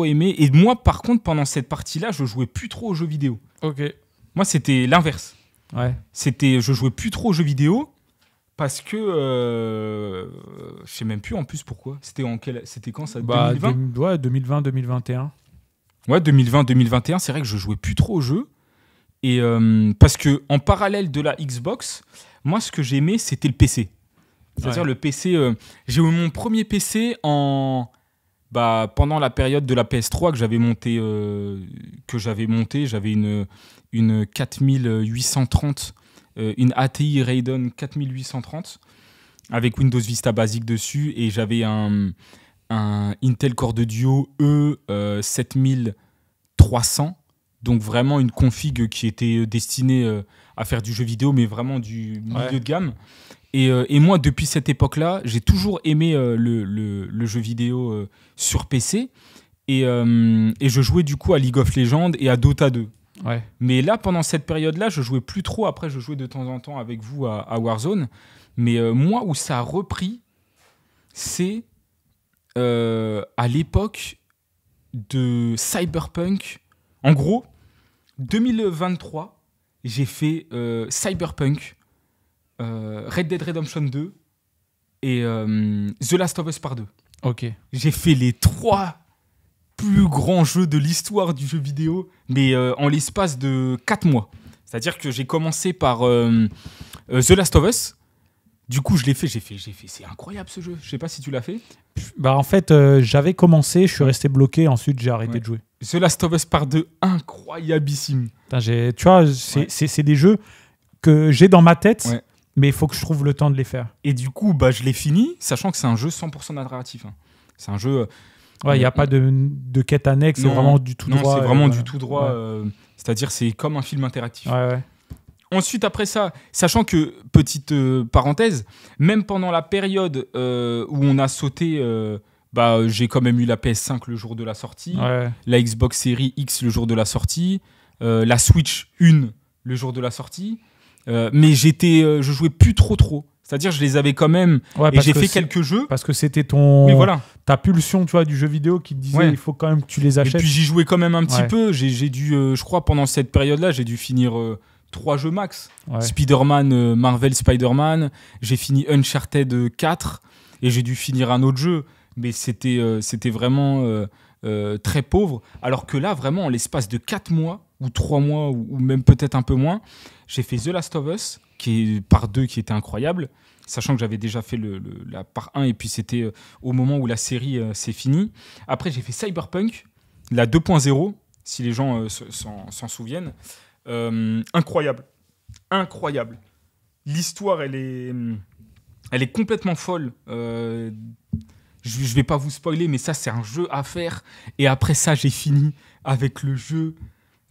aimé. Et moi, par contre, pendant cette partie-là, je jouais plus trop aux jeux vidéo. Ok. Moi, c'était l'inverse. Ouais. Je jouais plus trop aux jeux vidéo. Parce que je sais même plus en plus pourquoi. C'était quand ça 2020 2020-2021. Ouais, 2020-2021, c'est vrai que je jouais plus trop aux jeux. Et parce que en parallèle de la Xbox, moi ce que j'aimais c'était le PC. C'est-à-dire le PC. J'ai eu mon premier PC pendant la période de la PS3 que j'avais monté. J'avais une 4830. Une ATI Radeon 4830 avec Windows Vista basique dessus et j'avais un Intel Core de Duo E7300, donc vraiment une config qui était destinée à faire du jeu vidéo mais vraiment du milieu de gamme et moi depuis cette époque-là j'ai toujours aimé le jeu vidéo sur PC et je jouais du coup à League of Legends et à Dota 2. Ouais. Mais là, pendant cette période-là, je jouais plus trop. Après, je jouais de temps en temps avec vous à Warzone. Mais moi, où ça a repris, c'est à l'époque de Cyberpunk. En gros, 2023, j'ai fait Cyberpunk, Red Dead Redemption 2 et The Last of Us Part 2. Ok. J'ai fait les 3 plus grand jeu de l'histoire du jeu vidéo, mais en l'espace de 4 mois. C'est-à-dire que j'ai commencé par The Last of Us. Du coup, je l'ai fait, j'ai fait. C'est incroyable ce jeu. Je sais pas si tu l'as fait. En fait, j'avais commencé, je suis resté bloqué, ensuite j'ai arrêté de jouer. The Last of Us Part 2, incroyabissime. Tu vois, c'est des jeux que j'ai dans ma tête, mais il faut que je trouve le temps de les faire. Et du coup, je l'ai fini, sachant que c'est un jeu 100% narratif. Hein. C'est un jeu... il n'y a pas de quête annexe, c'est vraiment du tout droit. Non, c'est vraiment du tout droit. C'est-à-dire, c'est comme un film interactif. Ouais. Ensuite, après ça, sachant que, petite parenthèse, même pendant la période où on a sauté, j'ai quand même eu la PS5 le jour de la sortie, la Xbox Series X le jour de la sortie, la Switch 1 le jour de la sortie, mais je jouais plus trop. C'est-à-dire, je les avais quand même. Et j'ai fait quelques jeux. Parce que c'était ta pulsion, tu vois, du jeu vidéo qui te disait il faut quand même que tu les achètes. Et puis j'y jouais quand même un petit peu. J'ai dû, je crois, pendant cette période-là, j'ai dû finir 3 jeux max. Spider-Man, Marvel Spider-Man. J'ai fini Uncharted 4 et j'ai dû finir un autre jeu. Mais c'était vraiment très pauvre. Alors que là, vraiment, en l'espace de 4 mois ou 3 mois ou même peut-être un peu moins, j'ai fait The Last of Us, qui est part 2, qui était incroyable, sachant que j'avais déjà fait la part 1 et puis c'était au moment où la série s'est finie. Après, j'ai fait Cyberpunk, la 2.0, si les gens s'en souviennent. Incroyable. L'histoire, elle est complètement folle. Je vais pas vous spoiler, mais ça, c'est un jeu à faire. Et après ça, j'ai fini avec le jeu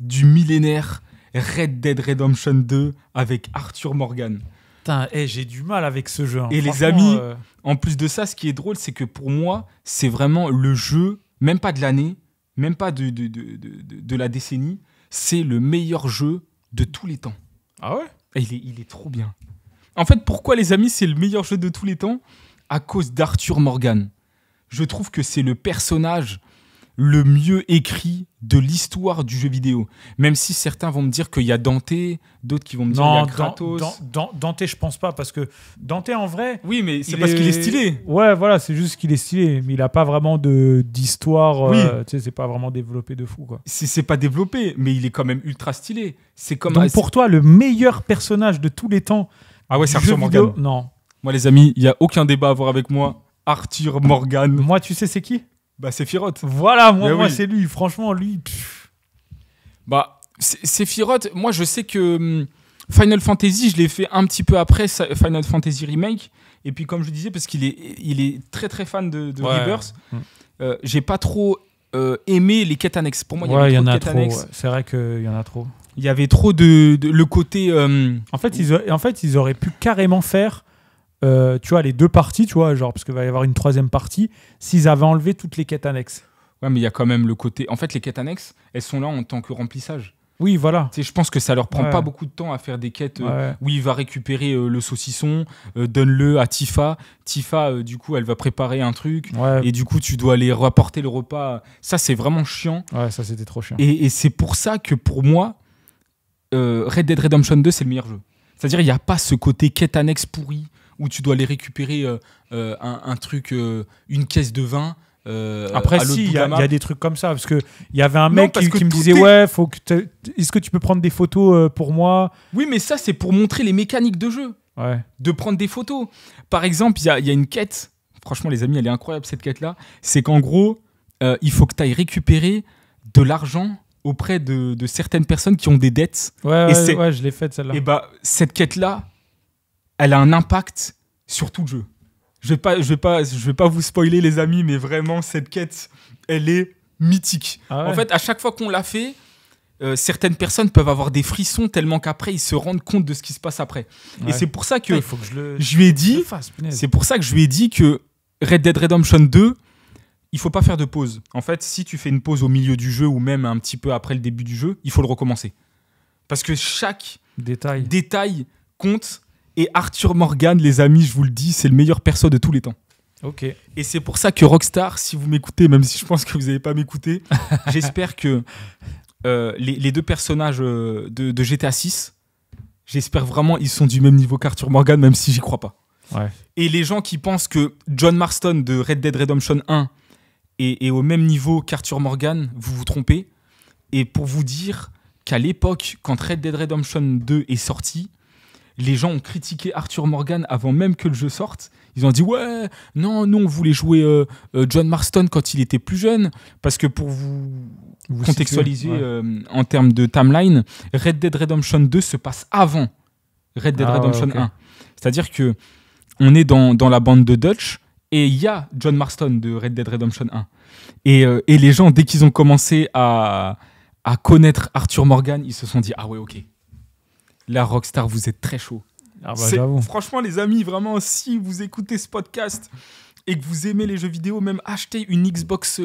du millénaire, Red Dead Redemption 2 avec Arthur Morgan. Putain, j'ai du mal avec ce jeu. Hein. Et les amis, en plus de ça, ce qui est drôle, c'est que pour moi, c'est vraiment le jeu, même pas de l'année, même pas de la décennie, c'est le meilleur jeu de tous les temps. Ah ouais ? Et il est trop bien. En fait, pourquoi, les amis, c'est le meilleur jeu de tous les temps ? À cause d'Arthur Morgan. Je trouve que c'est le personnage le mieux écrit de l'histoire du jeu vidéo. Même si certains vont me dire qu'il y a Dante, d'autres qui vont me dire qu'il y a Kratos. Dante, je pense pas, parce que Dante, en vrai... Oui, mais c'est parce qu'il est stylé. Ouais, voilà, c'est juste qu'il est stylé, mais il a pas vraiment d'histoire, oui. Tu sais, c'est pas vraiment développé de fou, quoi. C'est pas développé, mais il est quand même ultra stylé. C'est comme donc pour toi, le meilleur personnage de tous les temps... Ah ouais, c'est Arthur Morgan. Non. Moi, les amis, il y a aucun débat à avoir avec moi. Arthur Morgan. Moi, tu sais c'est qui ? Bah, Sephiroth. Voilà, moi c'est lui. Franchement, lui... Bah, Sephiroth, moi, je sais que Final Fantasy, je l'ai fait un petit peu après Final Fantasy Remake. Et puis, comme je disais, parce qu'il est très, très fan de Rebirth, j'ai pas trop aimé les quêtes annexes. Pour moi, il y avait trop de quêtes annexes. Ouais. C'est vrai qu'il y en a trop. Il y avait trop de le côté... En fait, ils auraient pu carrément faire... tu vois, les deux parties, tu vois, genre, parce qu'il va y avoir une troisième partie, s'ils avaient enlevé toutes les quêtes annexes. Ouais, mais il y a quand même le côté... En fait, les quêtes annexes, elles sont là en tant que remplissage. Oui, voilà. Tu sais, je pense que ça leur prend pas beaucoup de temps à faire des quêtes où il va récupérer le saucisson, donne-le à Tifa. Tifa, du coup, elle va préparer un truc, et du coup, tu dois aller rapporter le repas. Ça, c'est vraiment chiant. Ouais, ça, c'était trop chiant. Et c'est pour ça que, pour moi, Red Dead Redemption 2, c'est le meilleur jeu. C'est-à-dire, il n'y a pas ce côté quête annexe pourri, où tu dois aller récupérer un truc, une caisse de vin. Après, si, il y a des trucs comme ça. Parce qu'il y avait un mec qui me disait est-ce que tu peux prendre des photos pour moi ? Oui, mais ça, c'est pour montrer les mécaniques de jeu. Ouais. De prendre des photos. Par exemple, il y a une quête. Franchement, les amis, elle est incroyable, cette quête-là. C'est qu'en gros, il faut que tu ailles récupérer de l'argent auprès de certaines personnes qui ont des dettes. Ouais, je l'ai faite, celle-là. Et bah, cette quête-là, elle a un impact sur tout le jeu. Je vais pas vous spoiler, les amis, mais vraiment, cette quête, elle est mythique. Ah ouais. En fait, à chaque fois qu'on l'a fait, certaines personnes peuvent avoir des frissons tellement qu'après, ils se rendent compte de ce qui se passe après. Ouais. Et c'est pour ça que je lui ai dit, c'est pour ça que je lui ai dit que Red Dead Redemption 2, il faut pas faire de pause. En fait, si tu fais une pause au milieu du jeu ou même un petit peu après le début du jeu, il faut le recommencer. Parce que chaque détail compte. Et Arthur Morgan, les amis, je vous le dis, c'est le meilleur perso de tous les temps. Ok. Et c'est pour ça que Rockstar, si vous m'écoutez, même si je pense que vous n'allez pas m'écouter, j'espère que les deux personnages de GTA 6, j'espère vraiment ils sont du même niveau qu'Arthur Morgan, même si j'y crois pas. Ouais. Et les gens qui pensent que John Marston de Red Dead Redemption 1 est au même niveau qu'Arthur Morgan, vous vous trompez. Et pour vous dire qu'à l'époque, quand Red Dead Redemption 2 est sorti, les gens ont critiqué Arthur Morgan avant même que le jeu sorte. Ils ont dit ouais, non, nous on voulait jouer John Marston quand il était plus jeune, parce que pour vous contextualiser en termes de timeline, Red Dead Redemption 2 se passe avant Red Dead Redemption 1. C'est-à-dire que on est dans la bande de Dutch et il y a John Marston de Red Dead Redemption 1. Et les gens, dès qu'ils ont commencé à connaître Arthur Morgan, ils se sont dit ah ouais, ok. La Rockstar, vous êtes très chaud. Ah bah, j'avoue. Franchement, les amis, vraiment, si vous écoutez ce podcast et que vous aimez les jeux vidéo, même achetez une Xbox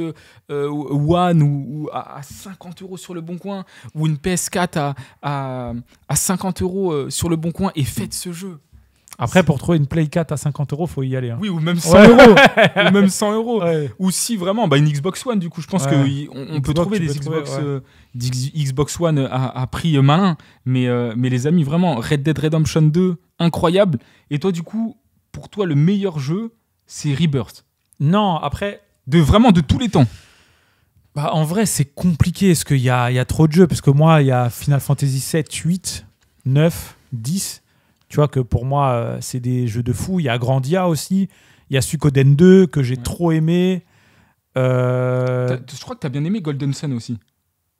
One ou à 50 € sur le Bon Coin, ou une PS4 à 50 € sur le Bon Coin et faites ce jeu. Après, pour trouver une Play 4 à 50 €, il faut y aller. Hein. Oui, ou même 100 €. Ou même 100 €. Ouais. Ou si vraiment, une Xbox One, du coup, je pense qu'on peut trouver des Xbox One à prix malin. Mais les amis, vraiment, Red Dead Redemption 2, incroyable. Et toi, du coup, pour toi, le meilleur jeu, c'est Rebirth. Non, après... Vraiment de tous les temps. Bah, en vrai, c'est compliqué, parce qu'il y a trop de jeux. Parce que moi, il y a Final Fantasy 7, 8, 9, 10... Tu vois que pour moi, c'est des jeux de fou. Il y a Grandia aussi. Il y a Suikoden 2 que j'ai trop aimé. Je crois que tu as bien aimé Golden Sun aussi.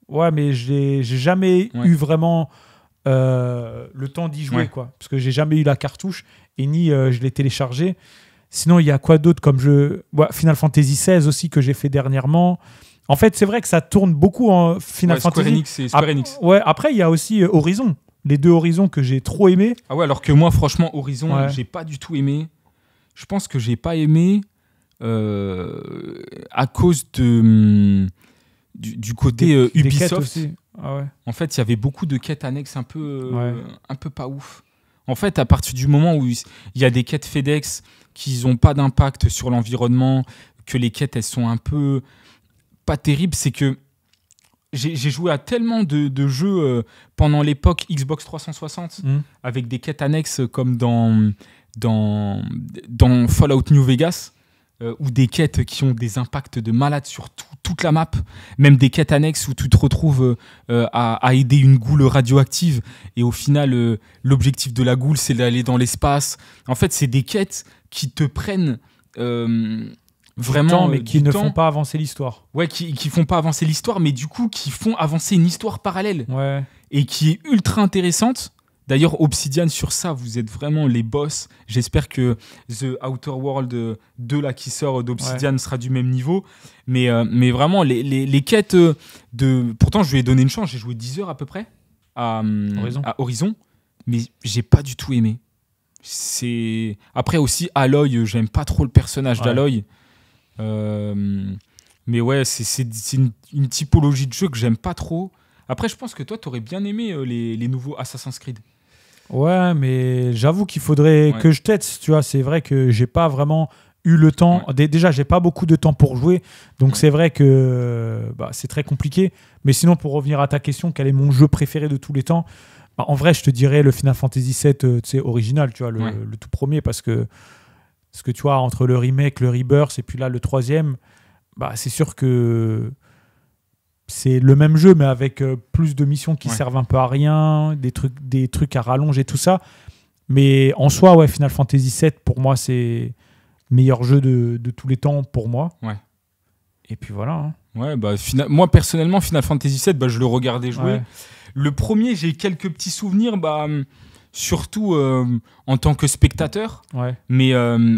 Ouais, mais j'ai jamais eu vraiment le temps d'y jouer. Quoi. Parce que j'ai jamais eu la cartouche et ni je l'ai téléchargé. Sinon, il y a quoi d'autre comme jeu ? Final Fantasy 16 aussi que j'ai fait dernièrement. En fait, c'est vrai que ça tourne beaucoup en Final Fantasy. Square Enix et Square Enix. Ouais, après, il y a aussi Horizon. Les 2 Horizon que j'ai trop aimé. Ah ouais, alors que moi, franchement, Horizon, j'ai pas du tout aimé. Je pense que j'ai pas aimé à cause du côté Ubisoft. Aussi. Ah ouais. En fait, il y avait beaucoup de quêtes annexes un peu pas ouf. En fait, à partir du moment où il y a des quêtes FedEx qui n'ont pas d'impact sur l'environnement, que les quêtes, elles sont un peu pas terribles, c'est que j'ai joué à tellement de jeux pendant l'époque Xbox 360 avec des quêtes annexes comme dans Fallout New Vegas, ou des quêtes qui ont des impacts de malade sur toute la map, même des quêtes annexes où tu te retrouves à aider une goule radioactive et au final l'objectif de la goule c'est d'aller dans l'espace. En fait, c'est des quêtes qui te prennent vraiment mais qui ne font pas avancer l'histoire. Ouais, qui font pas avancer l'histoire, mais du coup qui font avancer une histoire parallèle. Ouais. Et qui est ultra intéressante. D'ailleurs, Obsidian, sur ça, vous êtes vraiment les boss. J'espère que The Outer World 2 là, qui sort d'Obsidian sera du même niveau. Mais vraiment, les quêtes de... Pourtant, je lui ai donné une chance. J'ai joué 10 heures à peu près à Horizon. Mais j'ai pas du tout aimé. Après aussi, Aloy, j'aime pas trop le personnage d'Aloy. Mais ouais, c'est une typologie de jeu que j'aime pas trop. Après, je pense que toi, t'aurais bien aimé les nouveaux Assassin's Creed. Ouais, mais j'avoue qu'il faudrait que je teste, tu vois. C'est vrai que j'ai pas vraiment eu le temps. Déjà, j'ai pas beaucoup de temps pour jouer. Donc, c'est vrai que c'est très compliqué. Mais sinon, pour revenir à ta question, quel est mon jeu préféré de tous les temps ? En vrai, je te dirais le Final Fantasy VII original, tu vois, le tout premier. Parce que tu vois, entre le remake, le Rebirth et puis là, le 3e, c'est sûr que c'est le même jeu, mais avec plus de missions qui servent un peu à rien, des trucs à rallonge et tout ça. Mais en soi, Final Fantasy VII, pour moi, c'est le meilleur jeu de tous les temps, pour moi. Ouais. Et puis voilà. Hein. Ouais, moi, personnellement, Final Fantasy VII, je le regardais jouer. Ouais. Le premier, j'ai quelques petits souvenirs, surtout en tant que spectateur. Ouais. Mais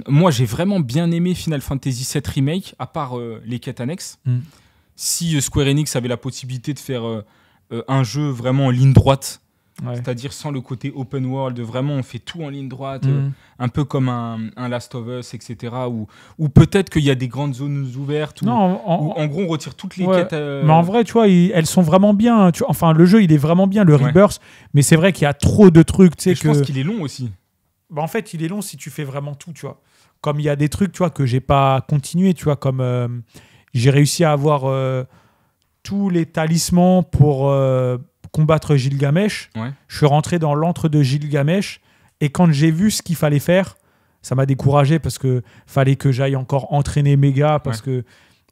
moi, j'ai vraiment bien aimé Final Fantasy VII Remake, à part les quêtes annexes. Si Square Enix avait la possibilité de faire un jeu vraiment en ligne droite, c'est-à-dire sans le côté open world, vraiment on fait tout en ligne droite, un peu comme un Last of Us, etc. Ou peut-être qu'il y a des grandes zones ouvertes, où en gros on retire toutes les quêtes. Mais en vrai, tu vois, elles sont vraiment bien. Enfin, le jeu, il est vraiment bien, le Rebirth, mais c'est vrai qu'il y a trop de trucs. Je pense qu'il est long aussi. En fait, il est long si tu fais vraiment tout, tu vois. Comme il y a des trucs, tu vois, que j'ai pas continué, tu vois, comme... j'ai réussi à avoir tous les talismans pour combattre Gilgamesh. Ouais. Je suis rentré dans l'antre de Gilgamesh et quand j'ai vu ce qu'il fallait faire, ça m'a découragé parce que fallait que j'aille encore entraîner Méga parce que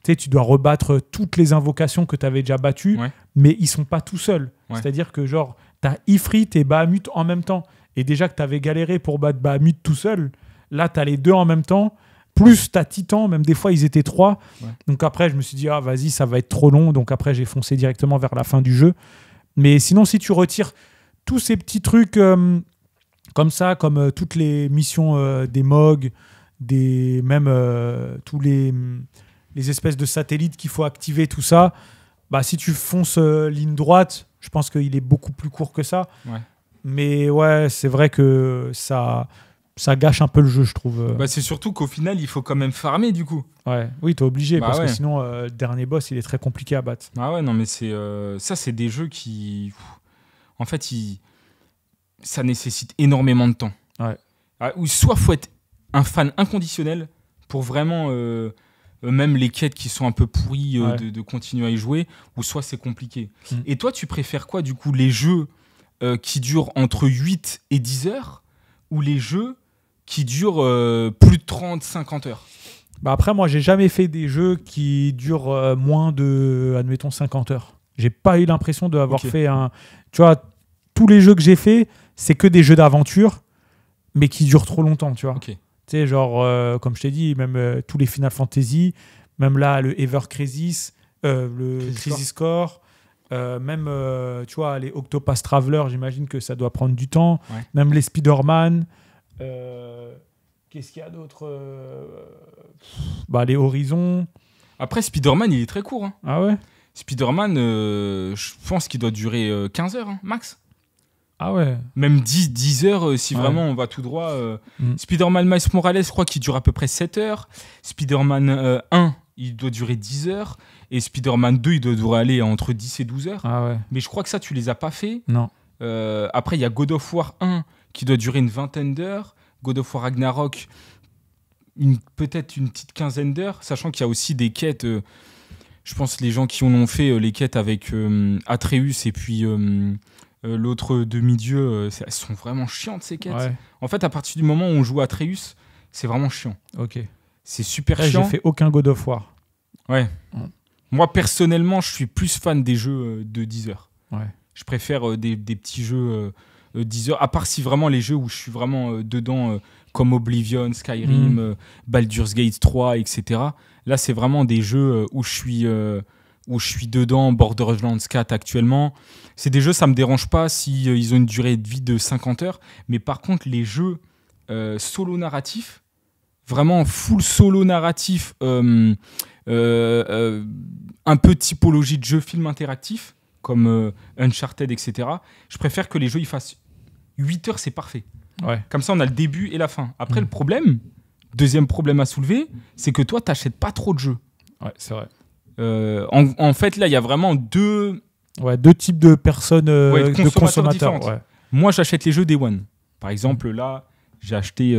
tu dois rebattre toutes les invocations que tu avais déjà battues, mais ils sont pas tout seuls. C'est-à-dire que genre tu as Ifrit et Bahamut en même temps. Et déjà que tu avais galéré pour battre Bahamut tout seul, là tu as les deux en même temps. Plus t'as Titan, même des fois ils étaient 3. Donc après je me suis dit vas-y, ça va être trop long. Donc après j'ai foncé directement vers la fin du jeu. Mais sinon si tu retires tous ces petits trucs comme ça, comme toutes les missions des MOG, même tous les espèces de satellites qu'il faut activer, tout ça, si tu fonces ligne droite, je pense qu'il est beaucoup plus court que ça. Mais ouais, c'est vrai que ça gâche un peu le jeu, je trouve. C'est surtout qu'au final, il faut quand même farmer, du coup. Oui, t'es obligé, parce que sinon, le dernier boss, il est très compliqué à battre. Ah ouais, non, mais ça, c'est des jeux qui... En fait, ça nécessite énormément de temps. Ou soit faut être un fan inconditionnel pour vraiment... même les quêtes qui sont un peu pourries, de continuer à y jouer, ou soit c'est compliqué. Et toi, tu préfères quoi, du coup, les jeux qui durent entre 8 et 10 heures, ou les jeux qui durent plus de 30-50 heures? Après, moi, j'ai jamais fait des jeux qui durent moins de, admettons, 50 heures. J'ai pas eu l'impression d'avoir fait un... Tu vois, tous les jeux que j'ai fait, c'est que des jeux d'aventure, mais qui durent trop longtemps, tu vois. Tu sais, genre, comme je t'ai dit, même tous les Final Fantasy, même là, le Ever Crisis, le Crisis Core, même, tu vois, les Octopath Traveler, j'imagine que ça doit prendre du temps. Même les Spider-Man... qu'est-ce qu'il y a d'autre les Horizons. Après, Spider-Man, il est très court. Hein. Ah ouais? Spider-Man, je pense qu'il doit durer 15 heures, hein, max. Ah ouais. Même 10 heures, si vraiment on va tout droit. Spider-Man Miles Morales, je crois qu'il dure à peu près 7 heures. Spider-Man 1, il doit durer 10 heures. Et Spider-Man 2, il doit aller entre 10 et 12 heures. Ah ouais. Mais je crois que ça, tu les as pas fait. Non. Après, il y a God of War 1 qui doit durer une vingtaine d'heures. God of War Ragnarok, peut-être une petite quinzaine d'heures. Sachant qu'il y a aussi des quêtes... je pense les gens qui en ont fait les quêtes avec Atreus et puis... l'autre demi-dieu, elles sont vraiment chiantes ces quêtes. Ouais. En fait, à partir du moment où on joue Atreus, c'est vraiment chiant. Ok. C'est super chiant. J'ai fait aucun God of War. Ouais. Moi, personnellement, je suis plus fan des jeux de 10 heures. Ouais. Je préfère des petits jeux 10 heures, à part si vraiment les jeux où je suis vraiment dedans, comme Oblivion, Skyrim, Baldur's Gate 3, etc. Là, c'est vraiment des jeux où je suis dedans, Borderlands 4 actuellement. C'est des jeux, ça me dérange pas si ils ont une durée de vie de 50 heures. Mais par contre, les jeux solo narratifs, vraiment full solo narratif, un peu typologie de jeu film interactif, comme Uncharted, etc. Je préfère que les jeux ils fassent 8 heures, c'est parfait. Ouais. Comme ça, on a le début et la fin. Après, le problème, deuxième problème à soulever, c'est que toi, t'achètes pas trop de jeux. Ouais, c'est vrai. En fait, là, il y a vraiment deux types de personnes, de consommateurs. Ouais. Moi, j'achète les jeux Day One. Par exemple, là, j'ai acheté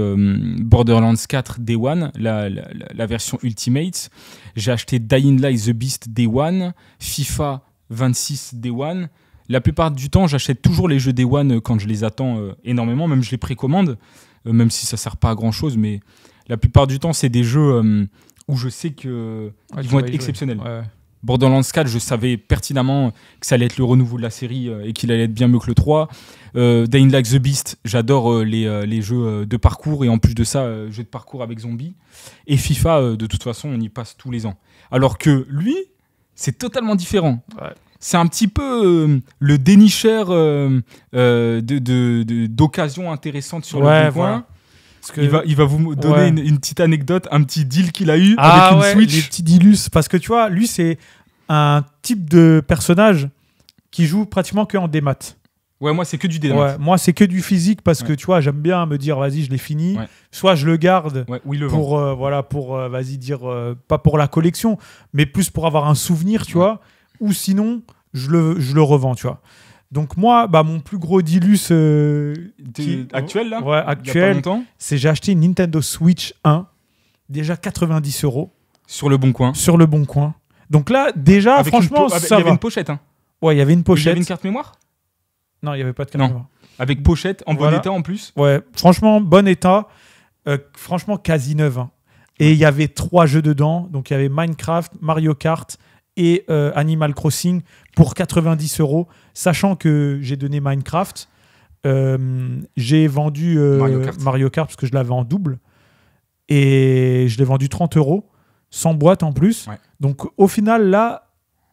Borderlands 4 Day One, la version Ultimate. J'ai acheté Dying Light The Beast Day One, FIFA 26 Day One. La plupart du temps, j'achète toujours les jeux Day One quand je les attends énormément. Même je les précommande, même si ça ne sert pas à grand-chose. Mais la plupart du temps, c'est des jeux... où je sais qu'ils vont être exceptionnels. Ouais. Borderlands 4, je savais pertinemment que ça allait être le renouveau de la série et qu'il allait être bien mieux que le 3. Dying Like the Beast, j'adore les jeux de parcours et en plus de ça, jeux de parcours avec zombies. Et FIFA, de toute façon, on y passe tous les ans. Alors que lui, c'est totalement différent. Ouais. C'est un petit peu le dénicheur d'occasions intéressantes sur le bon coin. Voilà. Il va vous donner une petite anecdote, un petit deal qu'il a eu avec une Switch. Les petits Dilus. Parce que tu vois, lui, c'est un type de personnage qui joue pratiquement que en démat. Ouais, moi, c'est que du démat. Ouais, moi, c'est que du physique parce que tu vois, j'aime bien me dire, vas-y, je l'ai fini. Ouais. Soit je le garde pour vas-y, dire, pas pour la collection, mais plus pour avoir un souvenir, tu vois. Ou sinon, je le revends, tu vois. Donc moi, mon plus gros Dilus actuel là, actuel, c'est j'ai acheté une Nintendo Switch 1, déjà 90 € sur le bon coin. Donc là, déjà, franchement, ça va. Il y avait une pochette. Hein. Ouais, il y avait une pochette. Il y avait une carte mémoire ? Non, il n'y avait pas de carte mémoire. Avec pochette, en bon état en plus. Ouais, franchement, bon état. Franchement, quasi neuf. Hein. Et il y avait 3 jeux dedans. Donc il y avait Minecraft, Mario Kart et Animal Crossing pour 90 €, sachant que j'ai donné Minecraft. J'ai vendu Mario Kart parce que je l'avais en double. Et je l'ai vendu 30 €, sans boîte en plus. Ouais. Donc au final, là,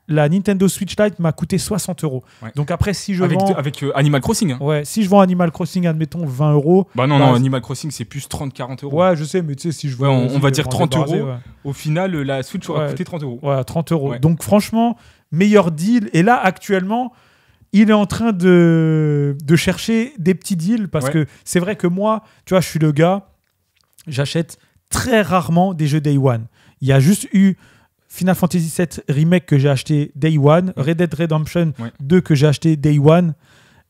la Nintendo Switch Lite m'a coûté 60 €. Ouais. Donc après, si je vends... Avec Animal Crossing. Hein. Ouais, si je vends Animal Crossing, admettons 20 €. Non, Animal Crossing, c'est plus 30-40 €. Ouais, je sais, mais tu sais, si je veux... on va dire 30 €. Ouais. Au final, la Switch aura coûté 30 €. Ouais, 30 €. Ouais. Donc franchement, meilleur deal. Et là, actuellement, il est en train de chercher des petits deals parce que c'est vrai que moi, tu vois, je suis le gars, j'achète très rarement des jeux Day One. Il y a juste eu Final Fantasy VII Remake que j'ai acheté Day One, Red Dead Redemption 2 que j'ai acheté Day One,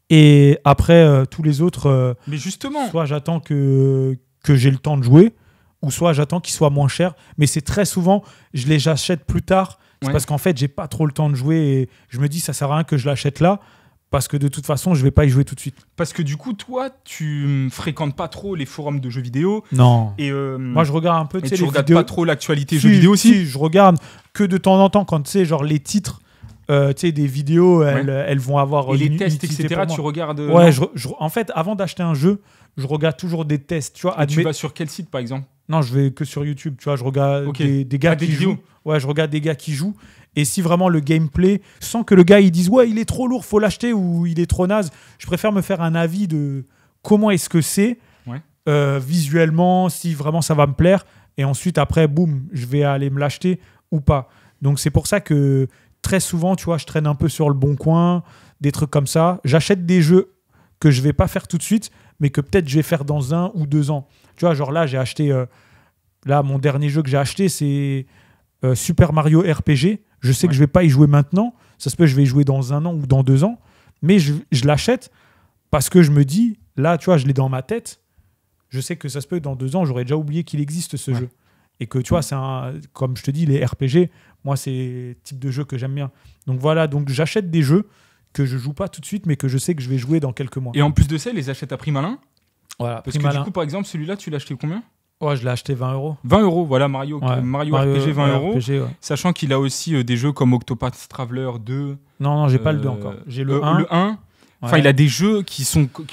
et après tous les autres, mais justement, soit j'attends que j'ai le temps de jouer, ou soit j'attends qu'ils soient moins chers, mais c'est très souvent, je les achète plus tard, c'est parce qu'en fait j'ai pas trop le temps de jouer, et je me dis ça sert à rien que je l'achète là, parce que de toute façon, je vais pas y jouer tout de suite. Parce que du coup, toi, tu fréquentes pas trop les forums de jeux vidéo. Non. Et moi, je regarde un peu. Tu regardes pas trop l'actualité jeux vidéo aussi. Si, je regarde que de temps en temps quand tu sais, genre les titres, des vidéos, elles vont avoir. Et les tests, etc. Tu regardes. Ouais. En fait, avant d'acheter un jeu, je regarde toujours des tests. Tu vois. Tu vas sur quel site, par exemple ? Non, je vais que sur YouTube. Tu vois, je regarde des gars qui jouent. Ouais, je regarde des gars qui jouent. Et si vraiment le gameplay, sans que le gars il dise ouais il est trop lourd, faut l'acheter, ou il est trop naze, je préfère me faire un avis de comment est-ce que c'est visuellement, si vraiment ça va me plaire, et ensuite après boum, je vais aller me l'acheter, ou pas. Donc c'est pour ça que très souvent, tu vois, je traîne un peu sur le bon coin, des trucs comme ça. J'achète des jeux que je vais pas faire tout de suite, mais que peut-être je vais faire dans 1 ou 2 ans. Tu vois, genre là, j'ai acheté... là, mon dernier jeu que j'ai acheté, c'est Super Mario RPG. Je sais que je vais pas y jouer maintenant. Ça se peut que je vais y jouer dans 1 an ou dans 2 ans. Mais je l'achète parce que je me dis, là, tu vois, je l'ai dans ma tête. Je sais que ça se peut que dans 2 ans, j'aurais déjà oublié qu'il existe ce jeu. Et que, tu vois, comme je te dis, les RPG, moi, c'est le type de jeu que j'aime bien. Donc voilà, donc j'achète des jeux que je joue pas tout de suite, mais que je sais que je vais jouer dans quelques mois. Et en plus de ça, ils les achètent à prix malin. Voilà, parce que du coup, par exemple, celui-là, tu l'as acheté combien ? Ouais, je l'ai acheté 20 €. 20 €, voilà, Mario RPG 20 €. RPG, ouais. Sachant qu'il a aussi des jeux comme Octopath Traveler 2. Non, j'ai pas le 2 encore. J'ai le 1. Le 1. Enfin, il a des jeux qui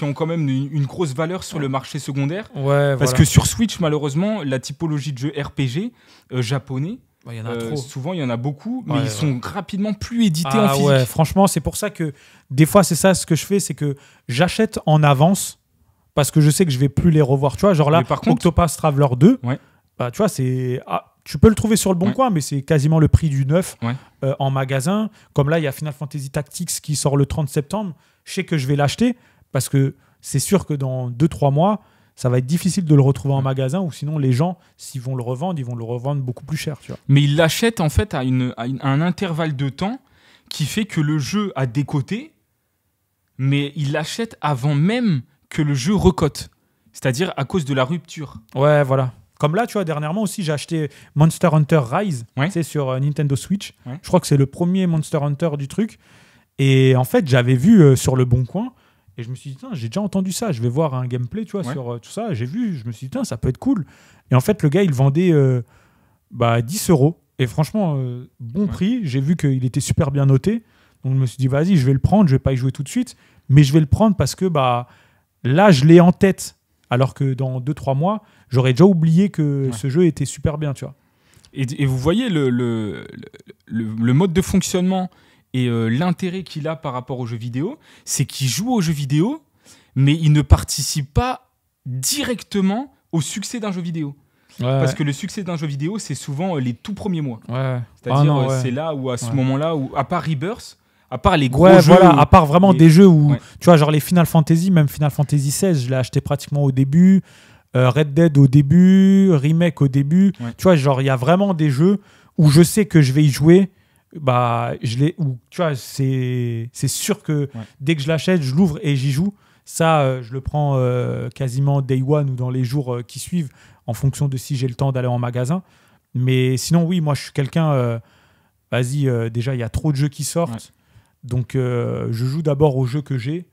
ont quand même une grosse valeur sur le marché secondaire. Ouais, parce que sur Switch, malheureusement, la typologie de jeux RPG japonais, il y en a trop. Souvent, il y en a beaucoup, mais ils sont rapidement plus édités en physique. Ouais, franchement, c'est pour ça que des fois, c'est ça ce que je fais, c'est que j'achète en avance parce que je sais que je vais plus les revoir. Tu vois, genre là, Octopath Traveler 2, bah, tu vois, tu peux le trouver sur le bon coin, mais c'est quasiment le prix du neuf en magasin. Comme là, il y a Final Fantasy Tactics qui sort le 30 septembre. Je sais que je vais l'acheter parce que c'est sûr que dans 2-3 mois, ça va être difficile de le retrouver en magasin, ou sinon les gens, s'ils vont le revendre, ils vont le revendre beaucoup plus cher. Tu vois. Mais ils l'achètent en fait à un intervalle de temps qui fait que le jeu a décoté, mais ils l'achètent avant même que le jeu recote. C'est-à-dire à cause de la rupture. Ouais, voilà. Comme là, tu vois, dernièrement aussi, j'ai acheté Monster Hunter Rise, tu sais, sur Nintendo Switch. Ouais. Je crois que c'est le premier Monster Hunter du truc. Et en fait, j'avais vu sur le bon coin, et je me suis dit, j'ai déjà entendu ça, je vais voir un gameplay, tu vois, sur tout ça. J'ai vu, je me suis dit, ça peut être cool. Et en fait, le gars, il vendait 10 €. Et franchement, bon prix. J'ai vu qu'il était super bien noté. Donc, je me suis dit, vas-y, je vais le prendre. Je vais pas y jouer tout de suite, mais je vais le prendre parce que là, je l'ai en tête. Alors que dans 2-3 mois, j'aurais déjà oublié que ce jeu était super bien, tu vois. Et vous voyez le mode de fonctionnement et l'intérêt qu'il a par rapport aux jeux vidéo, c'est qu'il joue aux jeux vidéo, mais il ne participe pas directement au succès d'un jeu vidéo. Ouais. Parce que le succès d'un jeu vidéo, c'est souvent les tout premiers mois. Ouais. C'est-à-dire, c'est là où, à ce moment-là, où, à part Rebirth, à part les gros jeux... Voilà, à part vraiment des jeux où, tu vois, genre les Final Fantasy, même Final Fantasy XVI, je l'ai acheté pratiquement au début, Red Dead au début, Remake au début. Ouais. Tu vois, genre, il y a vraiment des jeux où je sais que je vais y jouer, tu vois, c'est sûr que dès que je l'achète, je l'ouvre et j'y joue. Ça, je le prends quasiment day one ou dans les jours qui suivent, en fonction de si j'ai le temps d'aller en magasin. Mais sinon, oui, moi, je suis quelqu'un... déjà, il y a trop de jeux qui sortent. Ouais. Donc, je joue d'abord aux jeux que j'ai.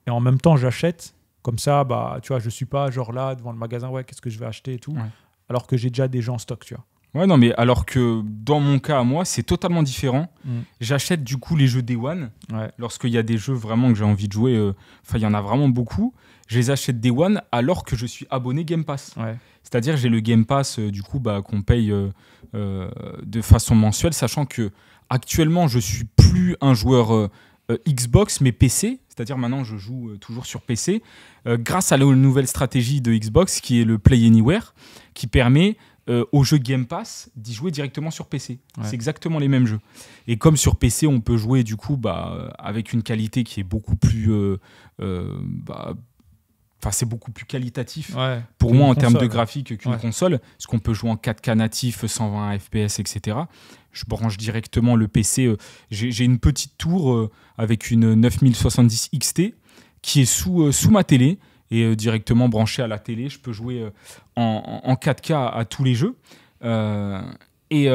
Et en même temps, j'achète. Comme ça, tu vois, je ne suis pas genre là, devant le magasin, qu'est-ce que je vais acheter et tout. Ouais. Alors que j'ai déjà des jeux en stock, tu vois. Ouais, non, mais alors que dans mon cas à moi, c'est totalement différent. J'achète du coup les jeux Day One. Ouais. Lorsqu'il y a des jeux vraiment que j'ai envie de jouer, il y en a vraiment beaucoup. Je les achète Day One alors que je suis abonné Game Pass. Ouais. C'est-à-dire j'ai le Game Pass du coup qu'on paye de façon mensuelle, sachant que actuellement je suis plus un joueur Xbox mais PC. C'est-à-dire maintenant je joue toujours sur PC grâce à la nouvelle stratégie de Xbox qui est le Play Anywhere, qui permet au jeu Game Pass d'y jouer directement sur PC. Ouais. C'est exactement les mêmes jeux. Et comme sur PC, on peut jouer du coup avec une qualité qui est beaucoup plus... c'est beaucoup plus qualitatif pour moi en termes de graphique qu'une console, parce qu'on peut jouer en 4K natif, 120 FPS, etc. Je branche directement le PC. J'ai une petite tour avec une 9070 XT qui est sous ma télé, et directement branché à la télé, je peux jouer en 4K à tous les jeux. Et